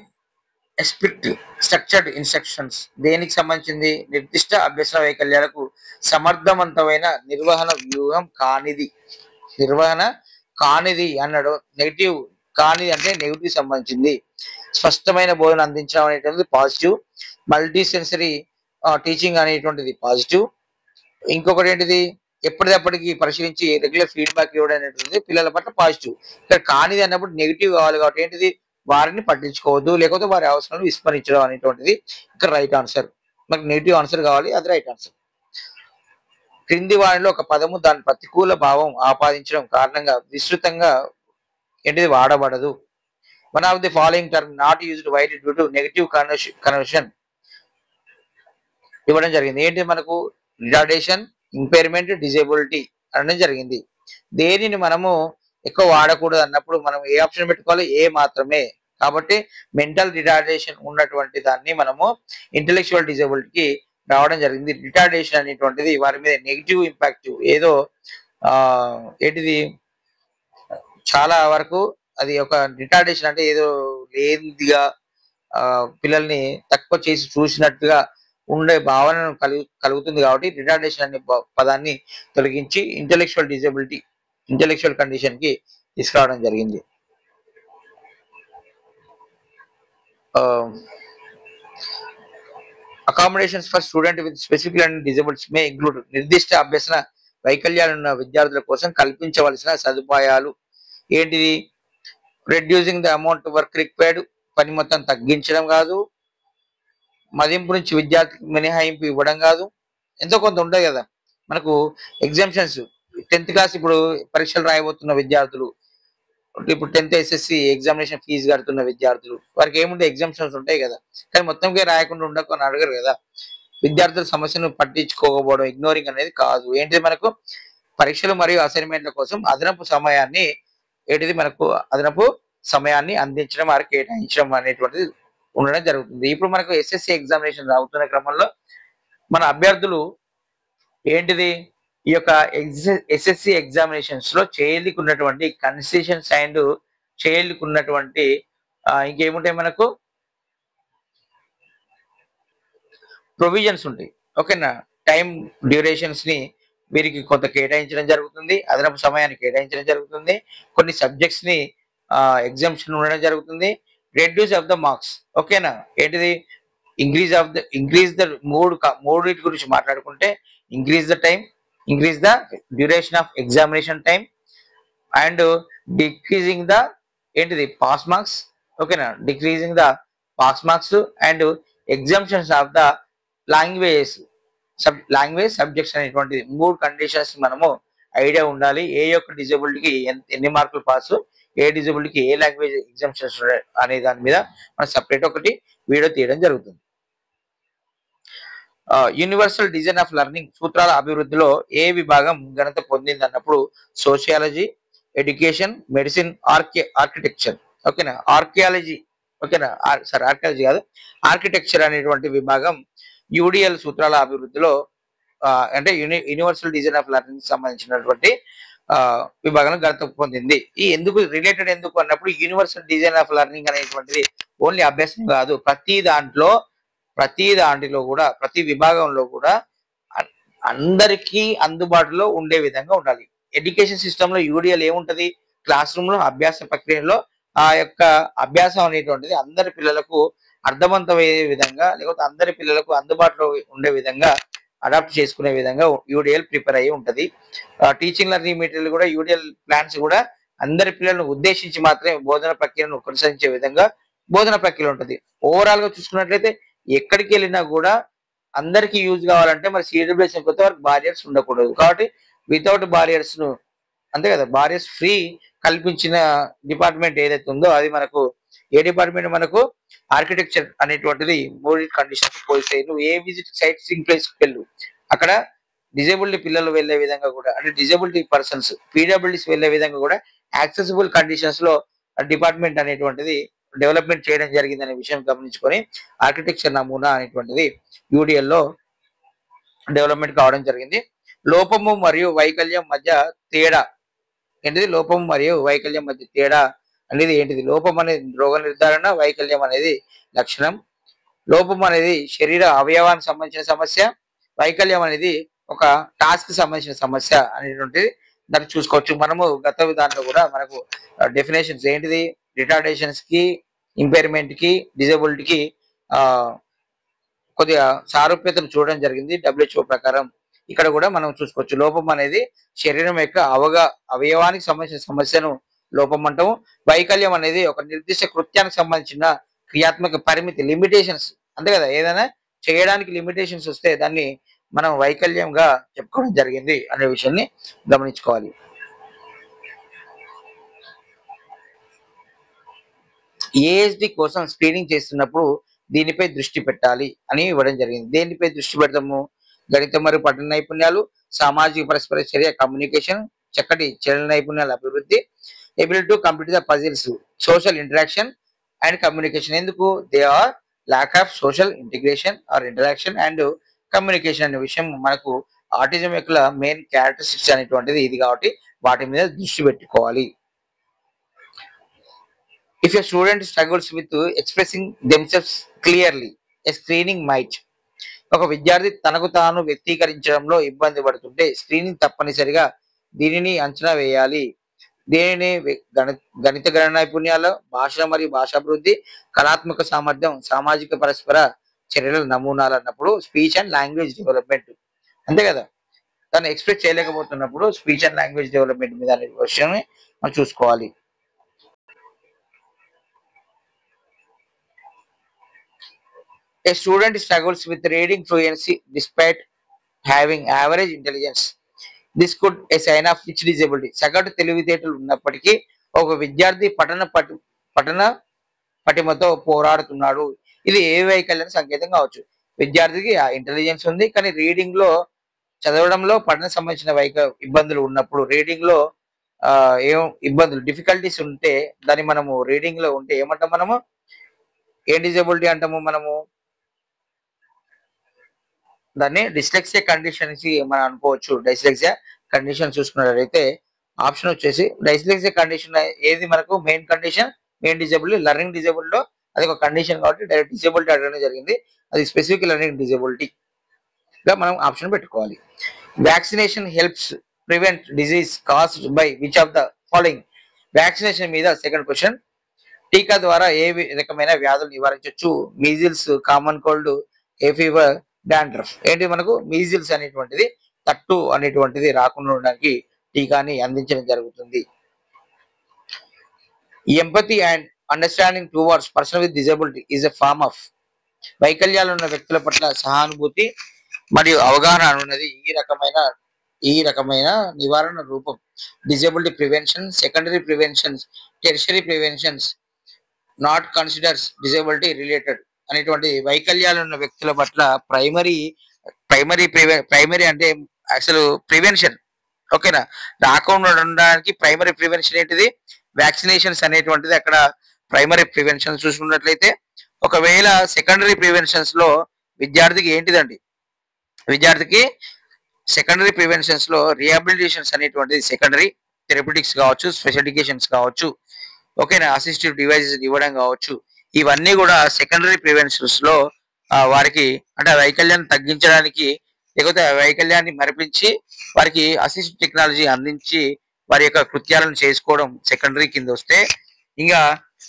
స్ట్రక్చర్డ్ ఇన్స్ట్రక్షన్స్ దేనికి సంబంధించింది? నిర్దిష్ట అభ్యసన వైకల్యాలకు సమర్థవంతమైన నిర్వహణ కానిది అన్నాడు. నెగిటివ్ కానిది అంటే నెగిటివ్ సంబంధించింది. స్పష్టమైన బోధన అందించడం అనేటువంటిది పాజిటివ్. మల్టీ సెన్సరీ టీచింగ్ అనేటువంటిది పాజిటివ్. ఇంకొకటి ఏంటిది? ఎప్పటికప్పటికి పరిశీలించి రెగ్యులర్ ఫీడ్‌బ్యాక్ ఇవ్వడం అనేటువంటిది పిల్లల పట్ల పాజిటివ్. ఇక్కడ కానిది అన్నప్పుడు నెగెటివ్ కావాలి కాబట్టి ఏంటిది? వారిని పట్టించుకోవద్దు. లేకపోతే వారి అవసరాలను విస్మరించడం అనేటువంటిది ఇక్కడ రైట్ ఆన్సర్. మనకు నెగెటివ్ ఆన్సర్ కావాలి. అది రైట్ ఆన్సర్. క్రింది వానిలో ఒక పదము దాని ప్రతికూల భావం ఆపాదించడం కారణంగా విస్తృతంగా ఏంటిది వాడబడదు. One of the following term not used widely due to negative connotation ఇవ్వడం జరిగింది. ఏంటి మనకు? రిటార్డేషన్, ఇంపైర్మెంట్, డిజేబిలిటీ అనడం జరిగింది. దేనిని మనము ఎక్కువ వాడకూడదు అన్నప్పుడు మనం ఏ ఆప్షన్ పెట్టుకోవాలి? ఏ మాత్రమే. కాబట్టి మెంటల్ రిటార్డేషన్ ఉన్నటువంటి దాన్ని మనము ఇంటెలెక్చువల్ డిజేబిలిటీకి రావడం జరిగింది. రిటార్డేషన్ అనేటువంటిది వారి మీద నెగిటివ్ ఇంపాక్ట్ ఏదో ఏంటిది చాలా వరకు అది ఒక రిటార్డేషన్ అంటే ఏదో లేనిదిగా పిల్లల్ని తక్కువ చేసి చూసినట్టుగా ఉండే భావనను కలుగుతుంది కాబట్టి రిటార్డేషన్ అనే పదాన్ని తొలగించి ఇంటెలెక్చువల్ కండిషన్ కి తీసుకురావడం జరిగింది. Accommodations for student with specific learning disabilities May include నిర్దిష్ట అభ్యసన వైకల్యాలున్న విద్యార్థుల కోసం కల్పించవలసిన సదుపాయాలు ఏంటిది? Reducing the amount work required పని మొత్తం తగ్గించడం కాదు. మదింపు నుంచి విద్యార్థికి మినహాయింపు ఇవ్వడం కాదు. ఎంతో కొంత ఉంటాయి కదా మనకు ఎగ్జామ్షన్స్. 10th క్లాస్ ఇప్పుడు పరీక్షలు రాయబోతున్న విద్యార్థులు, ఇప్పుడు 10th ఎస్ఎస్సి ఎగ్జామినేషన్ ఫీజు కడుతున్న విద్యార్థులు వారికి ఏముంటే ఎగ్జామ్షన్స్ ఉంటాయి కదా. కానీ మొత్తంగా రాయకుండా ఉండకు అడగరు కదా. విద్యార్థుల సమస్యను పట్టించుకోకపోవడం, ఇగ్నోరింగ్ అనేది కాదు. ఏంటిది మనకు? పరీక్షలు మరియు అసైన్మెంట్ల కోసం అదనపు సమయాన్ని అందించడం, వారికి కేటాయించడం అనేటువంటిది ఉండడం జరుగుతుంది. ఇప్పుడు మనకు ఎస్ఎస్సి ఎగ్జామినేషన్ అవుతున్న క్రమంలో మన అభ్యర్థులు ఏంటిది? ఈ యొక్క ఎస్ఎస్సి ఎగ్జామినేషన్స్ లో చేయలికున్నటువంటి కన్సెషన్స్ అండ్ చేయలికున్నటువంటి ఇంకేముంటాయి మనకు? ప్రొవిజన్స్ ఉంటాయి. ఓకేనా? టైం డ్యూరేషన్స్ ని వీరికి కొంత కేటాయించడం జరుగుతుంది. అదనపు సమయాన్ని కేటాయించడం జరుగుతుంది. కొన్ని సబ్జెక్ట్స్ ని ఎగ్జామ్షన్ ఉండడం జరుగుతుంది. Reduce of the marks. ఓకేనా? ఏంటిది? ఇంక్రీజ్ ద మూడింటి గురించి మాట్లాడుకుంటే increase the time, increase the duration of examination time and decreasing the ఏంటిది? Pass marks. ఓకేనా? Decreasing the pass marks and exemptions of the language subjects అనేటువంటి 3 కండిషన్స్ మనము ఐడియా ఉండాలి. ఏ యొక్క డిజబిలిటీకి ఎన్ని మార్కులు పాస్, ఏ డిజబిలిటీకి ఏ లాంగ్వేజ్ ఎగ్జామ్షన్స్ అనే దాని మీద మనం సపరేట్ ఒకటి వీడియో తీయడం జరుగుతుంది. యూనివర్సల్ డిజైన్ ఆఫ్ లెర్నింగ్ సూత్రాల అభివృద్ధిలో ఏ విభాగం ఘనత పొందింది అన్నప్పుడు సోషియాలజీ, ఎడ్యుకేషన్, మెడిసిన్, ఆర్కిటెక్చర్. ఓకేనా? ఆర్కియాలజీ. ఓకేనా? ఆర్కియాలజీ కాదు, ఆర్కిటెక్చర్ అనేటువంటి విభాగం యూడిఎల్ సూత్రాల అభివృద్ధిలో అంటే యూనివర్సల్ డిజైన్ ఆఫ్ లెర్నింగ్ సంబంధించినటువంటి విభాగంలో ఘనత పొందింది. ఈ ఎందుకు రిలేటెడ్ ఎందుకు అన్నప్పుడు యూనివర్సల్ డిజైన్ ఆఫ్ లెర్నింగ్ అనేటువంటిది ఓన్లీ అభ్యాసం కాదు, ప్రతి దాంట్లో కూడా ప్రతి విభాగంలో కూడా అందరికీ అందుబాటులో ఉండే విధంగా ఉండాలి. ఎడ్యుకేషన్ సిస్టమ్ లో యూడిఎల్ ఏముంటది, క్లాస్ రూమ్ లో అభ్యాస ప్రక్రియలో ఆ యొక్క అభ్యాసం అనేటువంటిది అందరి పిల్లలకు అర్థవంతమయ్యే విధంగా, లేకపోతే అందరి పిల్లలకు అందుబాటులో ఉండే విధంగా అడాప్ట్ చేసుకునే విధంగా యూడిఎల్ ప్రిపేర్ అయ్యి ఉంటది. టీచింగ్ లెర్నింగ్ మెటీరియల్ కూడా యూడిఎల్ ప్లాన్స్ కూడా అందరి పిల్లలను ఉద్దేశించి మాత్రమే బోధన ప్రక్రియను కొనసాగించే విధంగా బోధన ప్రక్రియ ఉంటుంది. ఓవరాల్ గా చూసుకున్నట్లయితే ఎక్కడికి వెళ్ళినా కూడా అందరికి యూజ్ కావాలంటే మరి సిడబ్ల్యూఎస్ కొత్త వరకు బారియర్స్ ఉండకూడదు. కాబట్టి వితౌట్ బారియర్స్ ను, అంతే కదా, బారియర్స్ ఫ్రీ కల్పించిన డిపార్ట్మెంట్ ఏదైతే ఉందో అది మనకు ఏ డిపార్ట్మెంట్, మనకు ఆర్కిటెక్చర్ అనేటువంటిది మూడు కండిషన్స్ పోలిస్తాయి. నువ్వు ఏ విజిట్ సైట్ సింగ్ ప్లేస్ వెళ్ళు, అక్కడ డిజేబిలిటీ పిల్లలు వెళ్లే విధంగా కూడా, అంటే డిజేబిలిటీ పర్సన్స్ పీడబ్ల్యూడీస్ వెళ్లే విధంగా కూడా యాక్సెసిబుల్ కండిషన్స్ లో డిపార్ట్మెంట్ అనేటువంటిది డెవలప్మెంట్ చేయడం జరిగింది అనే విషయం గమనించుకొని ఆర్కిటెక్చర్ నమూనా అనేటువంటిది యూడిఎల్ లో డెవలప్మెంట్ కావడం జరిగింది. లోపము మరియు వైకల్యం మధ్య తేడా ఏంటిది? లోపం మరియు వైకల్యం మధ్య తేడా అనేది ఏంటిది? లోపం అనేది రోగ నిర్ధారణ, వైకల్యం అనేది లక్షణం. లోపం అనేది శరీర అవయవానికి సంబంధించిన సమస్య, వైకల్యం అనేది ఒక టాస్క్ కి సంబంధించిన సమస్య అనేటువంటిది దాన్ని చూసుకోవచ్చు. మనము గత విధానంలో కూడా మనకు డెఫినేషన్స్ ఏంటిది, రిటార్డేషన్స్ కి, ఇంపైర్మెంట్ కి, డిజబిలిటీకి కొద్దిగా సారూప్యతను చూడడం జరిగింది WHO ప్రకారం. ఇక్కడ కూడా మనం చూసుకోవచ్చు. లోపం అనేది శరీరం యొక్క అవయవానికి సంబంధించిన సమస్యను లోపం అంటాము. వైకల్యం అనేది ఒక నిర్దిష్ట కృత్యానికి సంబంధించిన క్రియాత్మక పరిమితి, లిమిటేషన్స్, అంతే కదా, ఏదైనా చేయడానికి లిమిటేషన్స్ వస్తే దాన్ని మనం వైకల్యంగా చెప్పుకోవడం జరిగింది అనే విషయాన్ని గమనించుకోవాలి. ఏఎస్డి కోసం స్క్రీనింగ్ చేస్తున్నప్పుడు దీనిపై దృష్టి పెట్టాలి అని ఇవ్వడం జరిగింది. దేనిపై దృష్టి పెడతాము? గణిత మరియు పఠన నైపుణ్యాలు, సామాజిక పరస్పర చర్య కమ్యూనికేషన్, చక్కటి చలన నైపుణ్యాల అభివృద్ధి, ability to complete the puzzles, social interaction and communication. ఎందుకు? They are lack of social integration or interaction and communication అనే విషయం మనకు ఆటిజం యొక్క మెయిన్ క్యారెక్టరిస్టిక్స్ అనేటువంటిది ఇది, కాబట్టి వాటి మీద దృష్టి పెట్టుకోవాలి. If a student struggles with expressing themselves clearly, a screening might. ఒక విద్యార్థి తనకు తాను వ్యక్తీకరించడంలో ఇబ్బంది పడుతుంటే స్క్రీనింగ్ తప్పనిసరిగా దీనిని అంచనా వేయాలి. దీనిని గణిత గణన నైపుణ్యాలు, భాష మరియు భాషాభివృద్ధి, కళాత్మక సామర్థ్యం, సామాజిక పరస్పర చర్యల నమూనాలు అన్నప్పుడు స్పీచ్ అండ్ లాంగ్వేజ్ డెవలప్మెంట్, అంతే కదా, తను ఎక్స్ప్రెస్ చేయలేకపోతున్నప్పుడు స్పీచ్ అండ్ లాంగ్వేజ్ డెవలప్మెంట్ మీద అనే విషయాన్ని మనం చూసుకోవాలి. A student struggles with reading fluency despite having average intelligence. This could a sign of which disability. సగటు తెలివితేటలు ఉన్నప్పటికీ ఒక విద్యార్థి పఠన పటిమతో పోరాడుతున్నాడు. ఇది ఏ వైకల్యానికి సంకేతం కావచ్చు? విద్యార్థికి ఇంటెలిజెన్స్ ఉంది, కానీ రీడింగ్ లో, చదవడంలో పఠన సంబంధించిన ఇబ్బందులు ఉన్నప్పుడు, రీడింగ్ లో ఏం ఇబ్బందులు, డిఫికల్టీస్ ఉంటే దాన్ని మనము రీడింగ్ లో ఉంటే ఏమంటాం? మనము ఏం డిజబిలిటీ అంటాము? మనము దాన్ని డిస్లెక్సియా కండిషన్ మనం అనుకోవచ్చు. డైస్లెక్సియా కండిషన్ చూసుకున్నట్లయితే ఆప్షన్ వచ్చేసి డైస్లెక్సియా కండిషన్ ఏది మనకు main condition, main disability, learning disability లో అది ఒక కండిషన్ కాబట్టి డైరెక్ట్ డిజబిలిటీ అడగడం జరిగింది. అది స్పెసిఫిక్ లెర్నింగ్ డిజబిలిటీ గా మనం ఆప్షన్ పెట్టుకోవాలి. Vaccination helps prevent disease caused by which of the following. Vaccination మీద సెకండ్ క్వశ్చన్. టీకా ద్వారా ఏ రకమైన వ్యాధులు నివారించవచ్చు? మీజిల్స్, కామన్ కోల్డ్, ఏ ఫీవర్, డాండ్రఫ్. ఏంటి? మనకు మీజిల్స్ అనేటువంటిది, తట్టు అనేటువంటిది రాకుండా ఉండడానికి టీకాని అందించడం జరుగుతుంది. Empathy and understanding towards person with disability is a form of. వైకల్యాలు ఉన్న వ్యక్తుల పట్ల సహానుభూతి మరియు అవగాహన ఉన్నది ఈ రకమైన నివారణ రూపం. Disability prevention, secondary preventions, tertiary preventions not considers disability related అనేటువంటి వైకల్యాలు ఉన్న వ్యక్తుల పట్ల ప్రైమరీ అంటే అసలు ప్రివెన్షన్, ఓకేనా, రాకుండా ఉండడానికి ప్రైమరీ ప్రివెన్షన్ ఏంటిది? వ్యాక్సినేషన్స్ అనేటువంటిది అక్కడ ప్రైమరీ ప్రివెన్షన్ చూసుకున్నట్లయితే. ఒకవేళ సెకండరీ ప్రివెన్షన్స్ లో విద్యార్థికి ఏంటిదండి? విద్యార్థికి సెకండరీ ప్రివెన్షన్స్ లో రిహాబిలిటేషన్స్ అనేటువంటిది సెకండరీ థెరపటిక్స్ కావచ్చు, స్పెషల్ ఎడ్యుకేషన్స్ కావచ్చు, ఓకేనా, అసిస్టివ్ డివైసెస్ ఇవ్వడం కావచ్చు, ఇవన్నీ కూడా సెకండరీ ప్రివెన్షన్స్ లో వారికి అంటే ఆ వైకల్యాన్ని తగ్గించడానికి లేకపోతే ఆ వైకల్యాన్ని మరిపించి వారికి అసిస్టివ్ టెక్నాలజీ అందించి వారి యొక్క కృత్యాలను చేసుకోవడం సెకండరీ కింద వస్తే, ఇంకా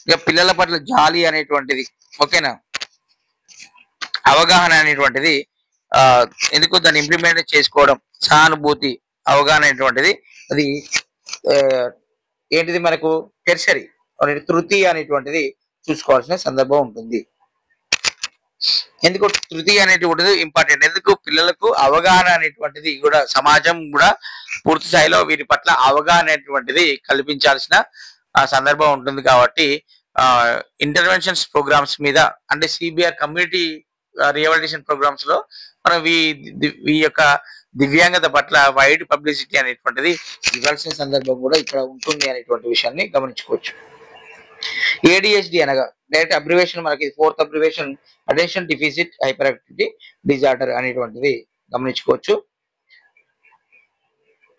ఇక పిల్లల పట్ల జాలి అనేటువంటిది, ఓకేనా, అవగాహన అనేటువంటిది ఆ ఎందుకు దాన్ని ఇంప్లిమెంట్ చేసుకోవడం, సానుభూతి, అవగాహన అనేటువంటిది అది ఆ, ఏంటిది మనకు టెర్షరీ తృతీయ అనేటువంటిది చూసుకోవాల్సిన సందర్భం ఉంటుంది. ఎందుకు తృతీయ అనేటువంటిది ఇంపార్టెంట్, ఎందుకు పిల్లలకు అవగాహన అనేటువంటిది కూడా సమాజం కూడా పూర్తి స్థాయిలో వీరి పట్ల అవగాహన అనేటువంటిది కల్పించాల్సిన సందర్భం ఉంటుంది కాబట్టి ఆ ఇంటర్వెన్షన్స్ ప్రోగ్రామ్స్ మీద అంటే సిబిఆర్ కమ్యూనిటీ రిహాబిలిటేషన్ ప్రోగ్రామ్స్ లో మనం ఈ యొక్క దివ్యాంగత పట్ల వైడ్ పబ్లిసిటీ అనేటువంటిది ఇవ్వాల్సిన సందర్భం కూడా ఇక్కడ ఉంటుంది అనేటువంటి విషయాన్ని గమనించుకోవచ్చు. ఏడిహెచ్డి అనగా డైరెక్ట్ అబ్రివేషన్ మనకి fourth abbreviation attention deficit hyper activity disorder అనేటువంటిది గమనించుకోవచ్చు.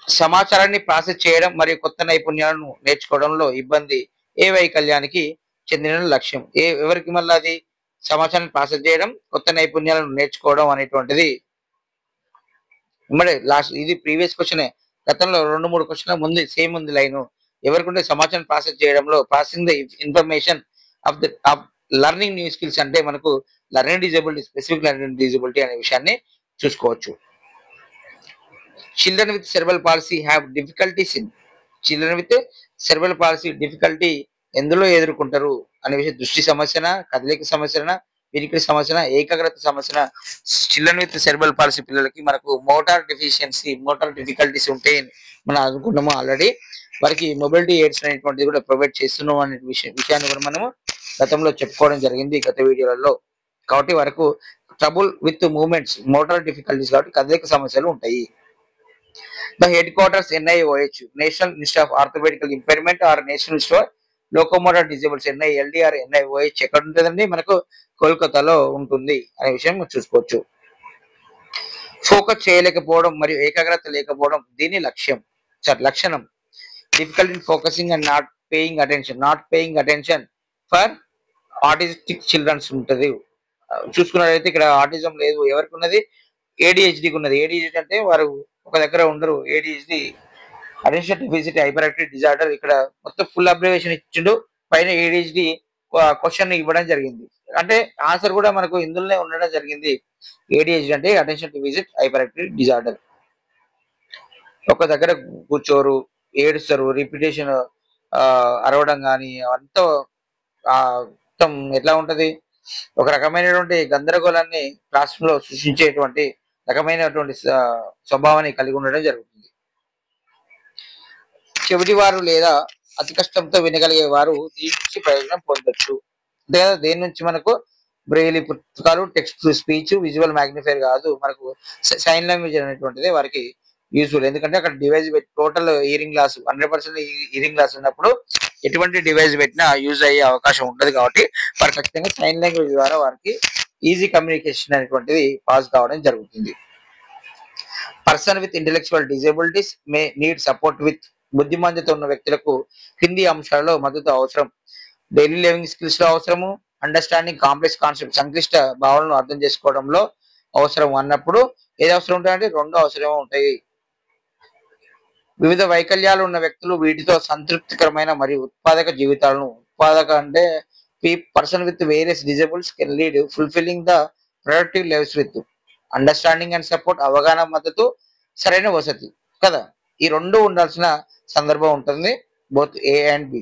సమాచారాన్ని ప్రాసెస్ చేయడం మరియు కొత్త నైపుణ్యాలను నేర్చుకోవడంలో ఇబ్బంది ఏ వైకల్యానికి చెందిన లక్ష్యం. ఎవరికి మళ్ళీ అది సమాచారాన్ని ప్రాసెస్ చేయడం, కొత్త నైపుణ్యాలను నేర్చుకోవడం అనేటువంటిది లాస్ట్ ఇది ప్రీవియస్ క్వశ్చనే, గతంలో 2-3 క్వశ్చన్ల ముందు సేమ్ ఉంది లైన్. ఎవరికి సమాచారం ప్రాసెస్ చేయడంలో processing the information of learning new skills అంటే మనకు learning disability, specific learning disability అనే విషయాన్ని చూసుకోవచ్చు. Children with cerebral policy have difficulties in, children with cerebral policy difficulty ఎందులో ఎదుర్కొంటారు అనే విషయం, దృష్టి సమస్యన, కదలిక సమస్యన, వినికిడి సమస్యన, ఏకాగ్రత సమస్యన. చిల్డ్రన్ విత్ సెరెబ్రల్ పాలసీ పిల్లలకి మనకు మోటార్ డెఫిషియన్సీ, మోటార్ డిఫికల్టీస్ ఉంటే మనం అనుకున్నాము ఆల్రెడీ, వారికి మొబిలిటీ ఎయిడ్స్ అనేటువంటిది కూడా ప్రొవైడ్ చేస్తున్నాం అనే విషయాన్ని కూడా మనము గతంలో చెప్పుకోవడం జరిగింది గత వీడియోలలో. కాబట్టి వరకు trouble with movements, motor difficulties కాబట్టి కదలిక సమస్యలు ఉంటాయి. The headquarters NIOH, National Institute of Orthopedical Impairment or National Institute of Locomotor Disabled, NILD or NIOH ఎక్కడ ఉంటుందండి, మనకు కోల్కతాలో ఉంటుంది అనే విషయం చూసుకోవచ్చు. ఫోకస్ చేయలేకపోవడం మరియు ఏకాగ్రత లేకపోవడం దీని లక్షణం. Difficult in focusing and not paying attention for autistic childrens ఉంటుంది. చూసుకున్నట్లయితే ఇక్కడ ఆటిజం లేదు, ఎవరికి ఉన్నది, ఏడిహెచ్డికి ఉన్నది. ఏడిహెచ్డి అంటే వారు ఒక దగ్గర ఉండరు. ADHD attention deficit hyper activity disorder, ఇక్కడ మొత్తం ఫుల్ అబ్రివేషన్ ఇచ్చిండు, పైన ఏడిహెచ్డి క్వశ్చన్ ఇవ్వడం జరిగింది, అంటే ఆన్సర్ కూడా మనకు ఇందులోనే ఉండడం జరిగింది. ఏడిహెచ్డి అంటే attention deficit hyper activity disorder. ఒక దగ్గర కూర్చోరు, ఏడుస్తారు, రిపిటేషన్ అరవడం కానీ అంతా మొత్తం ఎట్లా ఉంటది, ఒక రకమైనటువంటి గందరగోళాన్ని క్లాస్ లో సృష్టించేటువంటి రకమైనటువంటి స్వభావాన్ని కలిగి ఉండడం జరుగుతుంది. చెవిటివారు లేదా అతి కష్టంతో వినగలిగే వారు దీని నుంచి ప్రయోజనం పొందొచ్చు. అంతే కదా, దేని నుంచి మనకు బ్రెయిలీ పుస్తకాలు, text to speech, visual magnifier కాదు, మనకు సైన్ లాంగ్వేజ్ అనేటువంటిది వారికి యూస్ఫుల్. ఎందుకంటే అక్కడ డివైస్ పెట్టి total hearing loss 100% hearing loss ఉన్నప్పుడు ఎటువంటి డివైస్ పెట్టినా యూజ్ అయ్యే అవకాశం ఉంటుంది కాబట్టి వారు ఖచ్చితంగా సైన్ లాంగ్వేజ్ ద్వారా వారికి ఈజీ కమ్యూనికేషన్ అనేటువంటిది పాస్ కావడం జరుగుతుంది. Person with intellectual disabilities may need support with, బుద్ధిమాంద్యత ఉన్న వ్యక్తులకు కింది అంశాలలో మద్దతు అవసరం. డైలీ లివింగ్ స్కిల్స్ లో అవసరము, అండర్స్టాండింగ్ కాంప్లెక్స్ కాన్సెప్ట్, సంక్లిష్ట భావనలను అర్థం చేసుకోవడంలో అవసరం అన్నప్పుడు ఏది అవసరం ఉంటాయంటే 2 అవసరమే ఉంటాయి. వివిధ వైకల్యాలు ఉన్న వ్యక్తులు వీటితో సంతృప్తికరమైన మరియు ఉత్పాదక జీవితాలను, ఉత్పాదక అంటే person with various disables can lead fulfilling the productive lives with understanding and support, అవగాహన, మద్దతు, సరైన వసతి కదా, ఈ 2 ఉండాల్సిన సందర్భం ఉంటుంది బోత్ ఏ అండ్ బి.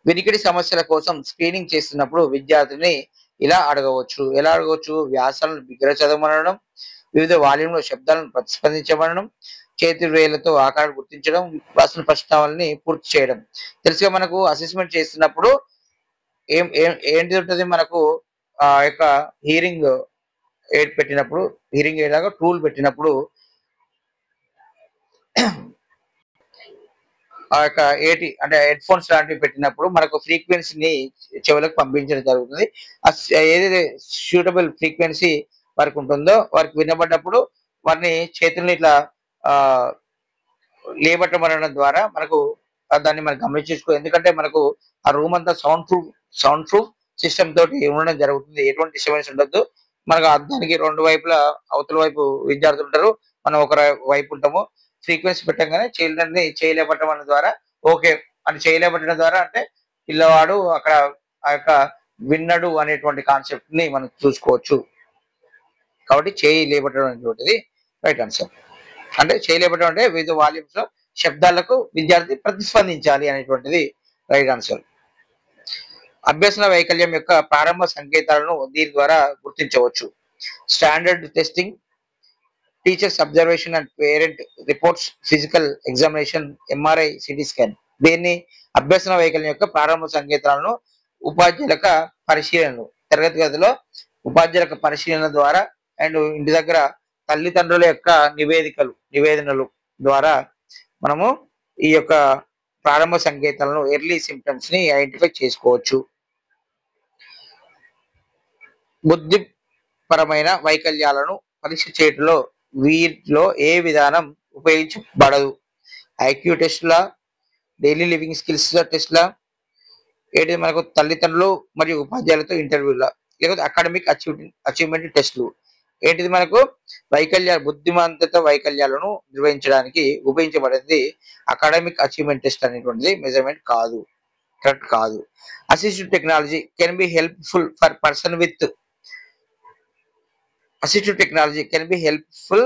వినికిడి సమస్యల కోసం స్క్రీనింగ్ చేస్తున్నప్పుడు విద్యార్థిని ఇలా అడగవచ్చు. ఎలా అడగవచ్చు, వ్యాసాలను బిగ్గర చదవమనడం, వివిధ వాల్యూమ్లో శబ్దాలను ప్రతిస్పందించబడడం, చేతి వేళ్లతో ఆకారాన్ని గుర్తించడం, రాసిన ప్రశ్నావళిని పూర్తి చేయడం. తెలుసుగా మనకు అసెస్మెంట్ చేస్తున్నప్పుడు ఏంటి ఉంటుంది, మనకు ఆ యొక్క హియరింగ్ ఎయిడ్ పెట్టినప్పుడు, హియరింగ్ ఎయిడ్ లాగా టూల్ పెట్టినప్పుడు ఆ యొక్క అంటే హెడ్ ఫోన్స్ లాంటివి పెట్టినప్పుడు మనకు ఫ్రీక్వెన్సీని చెవులకు పంపించడం జరుగుతుంది. ఏదైతే సూటబుల్ ఫ్రీక్వెన్సీ వారికి ఉంటుందో వారికి వినబడ్డప్పుడు వారిని చేతుల్ని ఇట్లా ఆ లేబట్టమనడం ద్వారా మనకు దాన్ని మనం గమనించుకో, ఎందుకంటే మనకు ఆ రూమ్ అంతా సౌండ్ ప్రూఫ్ సిస్టమ్ తోటి ఉండడం జరుగుతుంది. ఎటువంటి డిస్టర్బెన్స్ ఉండొద్దు. మనకు దానికి 2 వైపులా అవతల వైపు విద్యార్థులు ఉంటారు. మనం ఒక వైపు ఉంటాము. ఫ్రీక్వెన్సీ పెట్టంగానే చిల్డ్రన్‌ని చేయలేబట్టడం ద్వారా ఓకే. అని చేయలేబట్టడం ద్వారా అంటే పిల్లవాడు అక్కడ ఆ యొక్క విన్నడు అనేటువంటి కాన్సెప్ట్‌ని మనం చూసుకోవచ్చు. కాబట్టి చేయి లేబట్టడం అనేటువంటిది రైట్ ఆన్సర్. అంటే చేయలేబట్టడం అంటే వివిధ వాల్యూమ్స్‌లో శబ్దాలకు విద్యార్థి ప్రతిస్పందించాలి అనేటువంటిది రైట్ ఆన్సర్. అభ్యసన వైకల్యం యొక్క ప్రారంభ సంకేతాలను దీని ద్వారా గుర్తించవచ్చు. Standard testing, teachers observation and parent reports, physical examination, MRI, CT scan. దీన్ని అభ్యసన వైకల్యం యొక్క ప్రారంభ సంకేతాలను ఉపాధ్యాయుల పరిశీలనలు, తరగతి గదిలో ఉపాధ్యాయుల పరిశీలన ద్వారా అండ్ ఇంటి దగ్గర తల్లిదండ్రుల యొక్క నివేదనలు ద్వారా మనము ఈ యొక్క ప్రారంభ సంకేతాలను ఎర్లీ సిమ్టమ్స్ ని ఐడెంటిఫై చేసుకోవచ్చు. బుద్ధిపరమైన వైకల్యాలను పరీక్ష చేయడంలో వీటిలో ఏ విధానం ఉపయోగించబడదు? ఐక్యూ టెస్ట్‌లా, డైలీ లివింగ్ స్కిల్స్ టెస్ట్‌లా, ఏంటిది మనకు తల్లిదండ్రులు మరియు ఉపాధ్యాయులతో ఇంటర్వ్యూలా, లేకపోతే అకాడమిక్ అచీవ్‌మెంట్ టెస్ట్‌లు. ఏంటిది మనకు బుద్ధిమంతత వైకల్యాలను నిర్వహించడానికి ఉపయోగించబడేది అకాడమిక్ అచీవ్‌మెంట్ టెస్ట్ అనేటువంటిది మెజర్‌మెంట్ కాదు. కరెక్ట్ కాదు. Assistive technology can be helpful for person with assistive technology can be helpful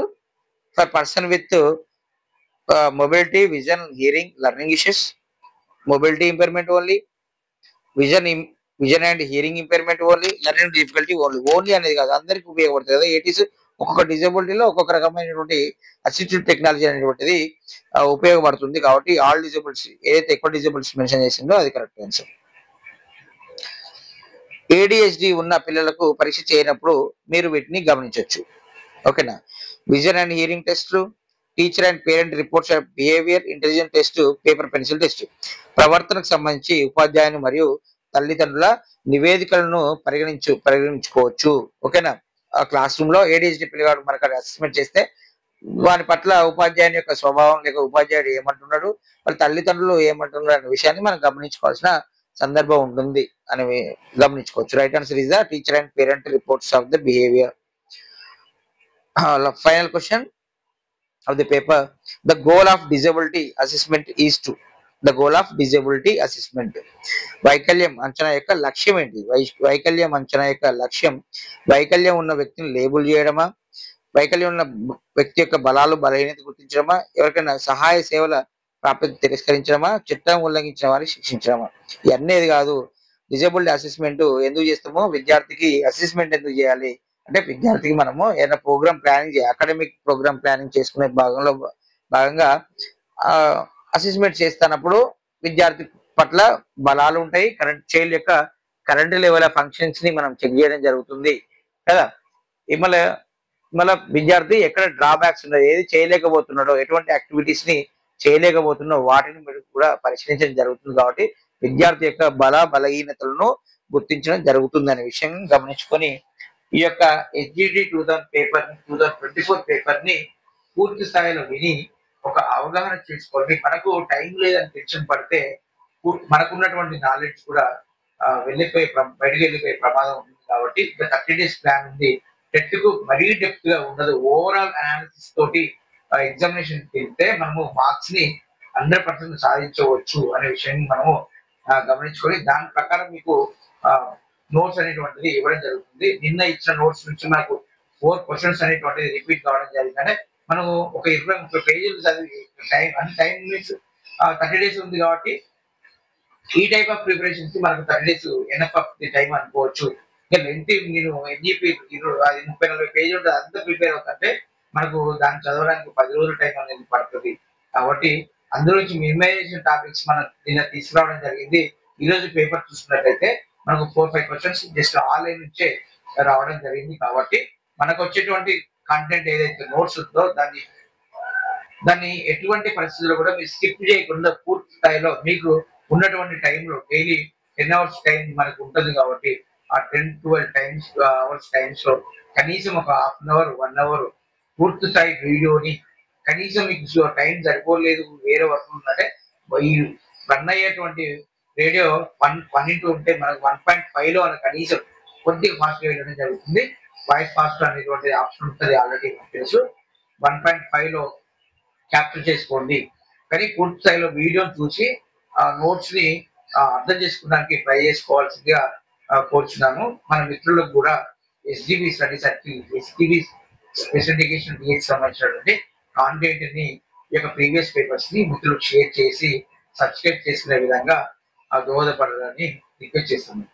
for person with mobility, vision, hearing, learning issues. Mobility impairment only, vision vision and hearing impairment only, learning difficulty only అనేది కాదు, అందరికి ఉపయోగపడుతుంది కదా. ఏటీస్ ఒక్కొక్క డిజబిలిటీలో ఒక్కొక్క రకమైనటువంటి అసిస్టివ్ టెక్నాలజీ అనేటువంటిది ఉపయోగపడుతుంది. కాబట్టి ఆల్ డిజబిలిటీస్ ఏదైతే ఎక్కువ డిజబిలిటీస్ మెన్షన్ చేసిందో అది కరెక్ట్ ఆన్సర్. ఏడిహెచ్డి ఉన్న పిల్లలకు పరీక్ష చేయనప్పుడు మీరు వీటిని గమనించవచ్చు. ఓకేనా. విజన్ అండ్ హియరింగ్ టెస్ట్లు, teacher and parent reports of behaviour, intelligent test, paper pencil test. ప్రవర్తనకు సంబంధించి ఉపాధ్యాయుని మరియు తల్లిదండ్రుల నివేదికలను పరిగణించుకోవచ్చు. ఓకేనా. ఆ క్లాస్ రూమ్ లో ఏడిహెచ్డి పిల్లగాడు మనకు అసెస్మెంట్ చేస్తే వాని పట్ల ఉపాధ్యాయుని యొక్క స్వభావం లేక ఉపాధ్యాయుడు ఏమంటున్నాడు, వాళ్ళ తల్లిదండ్రులు ఏమంటున్నారు అనే విషయాన్ని మనం గమనించుకోవాల్సిన సందర్భం ఉంటుంది అని గమనించుకోవచ్చు. Right answer is the teacher and parent reports of the behaviour. Final question of the paper. The goal of disability assessment is to. The goal of disability assessment. వైకల్యం అంచనా యొక్క లక్ష్యం ఏంటి? వైకల్యం అంచనా యొక్క లక్ష్యం వైకల్యం ఉన్న వ్యక్తిని లేబుల్ చేయడమా, వైకల్యం ఉన్న వ్యక్తి యొక్క బలాలు బలహీనత గుర్తించడమా, ఎవరికైనా సహాయ సేవల ప్రాప్యత తిరస్కరించడమా, చట్టం ఉల్లంఘించిన వారిని శిక్షించడమా. ఇవన్నీ కాదు. డిజబిలిటీ అసెస్మెంట్ ఎందుకు చేస్తామో, విద్యార్థికి అసెస్మెంట్ ఎందుకు చేయాలి అంటే విద్యార్థికి మనము ఏదైనా programme planning academic programme planning చేసుకునే భాగంగా అసెస్మెంట్ చేస్తున్నప్పుడు విద్యార్థి పట్ల బలాలు ఉంటాయి, చైల్డ్ యొక్క కరెంట్ లెవెల్ ఆఫ్ ఫంక్షన్స్ ని మనం చెక్ చేయడం జరుగుతుంది కదా. మళ్ళీ విద్యార్థి ఎక్కడ డ్రాబ్యాక్స్ ఉన్నాయో, ఏది చేయలేకపోతున్నాడో, ఎటువంటి యాక్టివిటీస్ ని చేయలేకపోతున్నో వాటిని మీరు కూడా పరిశీలించడం జరుగుతుంది. కాబట్టి విద్యార్థి యొక్క బలహీనతలను గుర్తించడం జరుగుతుంది అనే విషయం గమనించుకొని ఈ యొక్క ఎస్జిటి 2024 పేపర్ ని పూర్తి స్థాయిలో విని ఒక అవగాహన చేసుకోండి. మనకు టైం లేదని టెన్షన్ పడితే మనకున్నటువంటి నాలెడ్జ్ కూడా బయటకు వెళ్ళిపోయే ప్రమాదం ఉంది. కాబట్టి ఇంకా 30 days ప్లాన్ ఉంది. టెట్ కు మరీ డెప్త్ గా ఉండదు. ఓవరాల్ అనాలిసిస్ తోటి ఎగ్జామినేషన్ వెళ్తే మనము మార్క్స్ ని 100% సాధించవచ్చు అనే విషయాన్ని మనము గమనించుకొని దాని ప్రకారం మీకు నోట్స్ అనేటువంటిది ఇవ్వడం జరుగుతుంది. నిన్న ఇచ్చిన నోట్స్ నుంచి మనకు 4 క్వశ్చన్స్ అనేటువంటిది రిపీట్ కావడం జరిగింది. మనము ఒక 20-30 పేజీలు చదివి టైం మీన్స్ 30 days ఉంది కాబట్టి ఈ టైప్ ఆఫ్ ప్రిపరేషన్స్ మనకు 30 days enough of the time అనుకోవచ్చు. ఇంకా లెంత్ నేను ఎన్జిపి 30-40 పేజీలు ఉంటుంది, అంతా ప్రిపేర్ అవుతుంటే మనకు దాన్ని చదవడానికి 10 రోజుల టైం అనేది పడుతుంది. కాబట్టి అందులో నుంచి మినిమైజేషన్ టాపిక్స్ మనం నిన్న తీసుకురావడం జరిగింది. ఈ రోజు పేపర్ చూసుకున్నట్లయితే మనకు 4-5 క్వశ్చన్స్ జస్ట్ ఆన్లైన్ నుంచే రావడం జరిగింది. కాబట్టి మనకు వచ్చేటువంటి కంటెంట్ ఏదైతే నోట్స్ ఉందో దాన్ని ఎటువంటి పరిస్థితుల్లో కూడా మీరు స్కిప్ చేయకుండా పూర్తి స్థాయిలో మీకు ఉన్నటువంటి టైంలో డైలీ 10 hours టైం మనకు ఉంటుంది. కాబట్టి ఆ 10-12 అవర్స్ టైమ్స్ లో కనీసం ఒక 1/2 hour 1 hour పూర్తి స్థాయి వీడియోని కనీసం మీకు టైం సరిపోలేదు, వేరే వర్క్ ఉందంటే ఈ రన్ అయ్యేటువంటి రేడియో 1:1 ఉంటే మనకు 1.5లో అని కనీసం కొద్దిగా ఫాస్ట్‌గా వెళ్ళడం జరుగుతుంది. వాయిస్ ఫాస్ట్ అనేటువంటి ఆప్షన్ ఉంటది ఆల్రెడీ మనకు తెలుసు. 1.5లో క్యాప్చర్ చేసుకోండి. కానీ పూర్తి స్థాయిలో వీడియోని చూసి ఆ నోట్స్‌ని అర్థం చేసుకోవడానికి ట్రై చేసుకోవాల్సిందిగా కోరుచున్నాను. మన మిత్రులకు కూడా SGB study circle, SGB special education డీఎస్‌కి సంబంధించినటువంటి కాంటెంట్‌ని ఈ యొక్క ప్రీవియస్ పేపర్స్‌ని మిత్రులకు షేర్ చేసి సబ్స్క్రైబ్ చేసుకునే విధంగా దోహదపడాలని రిక్వెస్ట్ చేస్తున్నాను.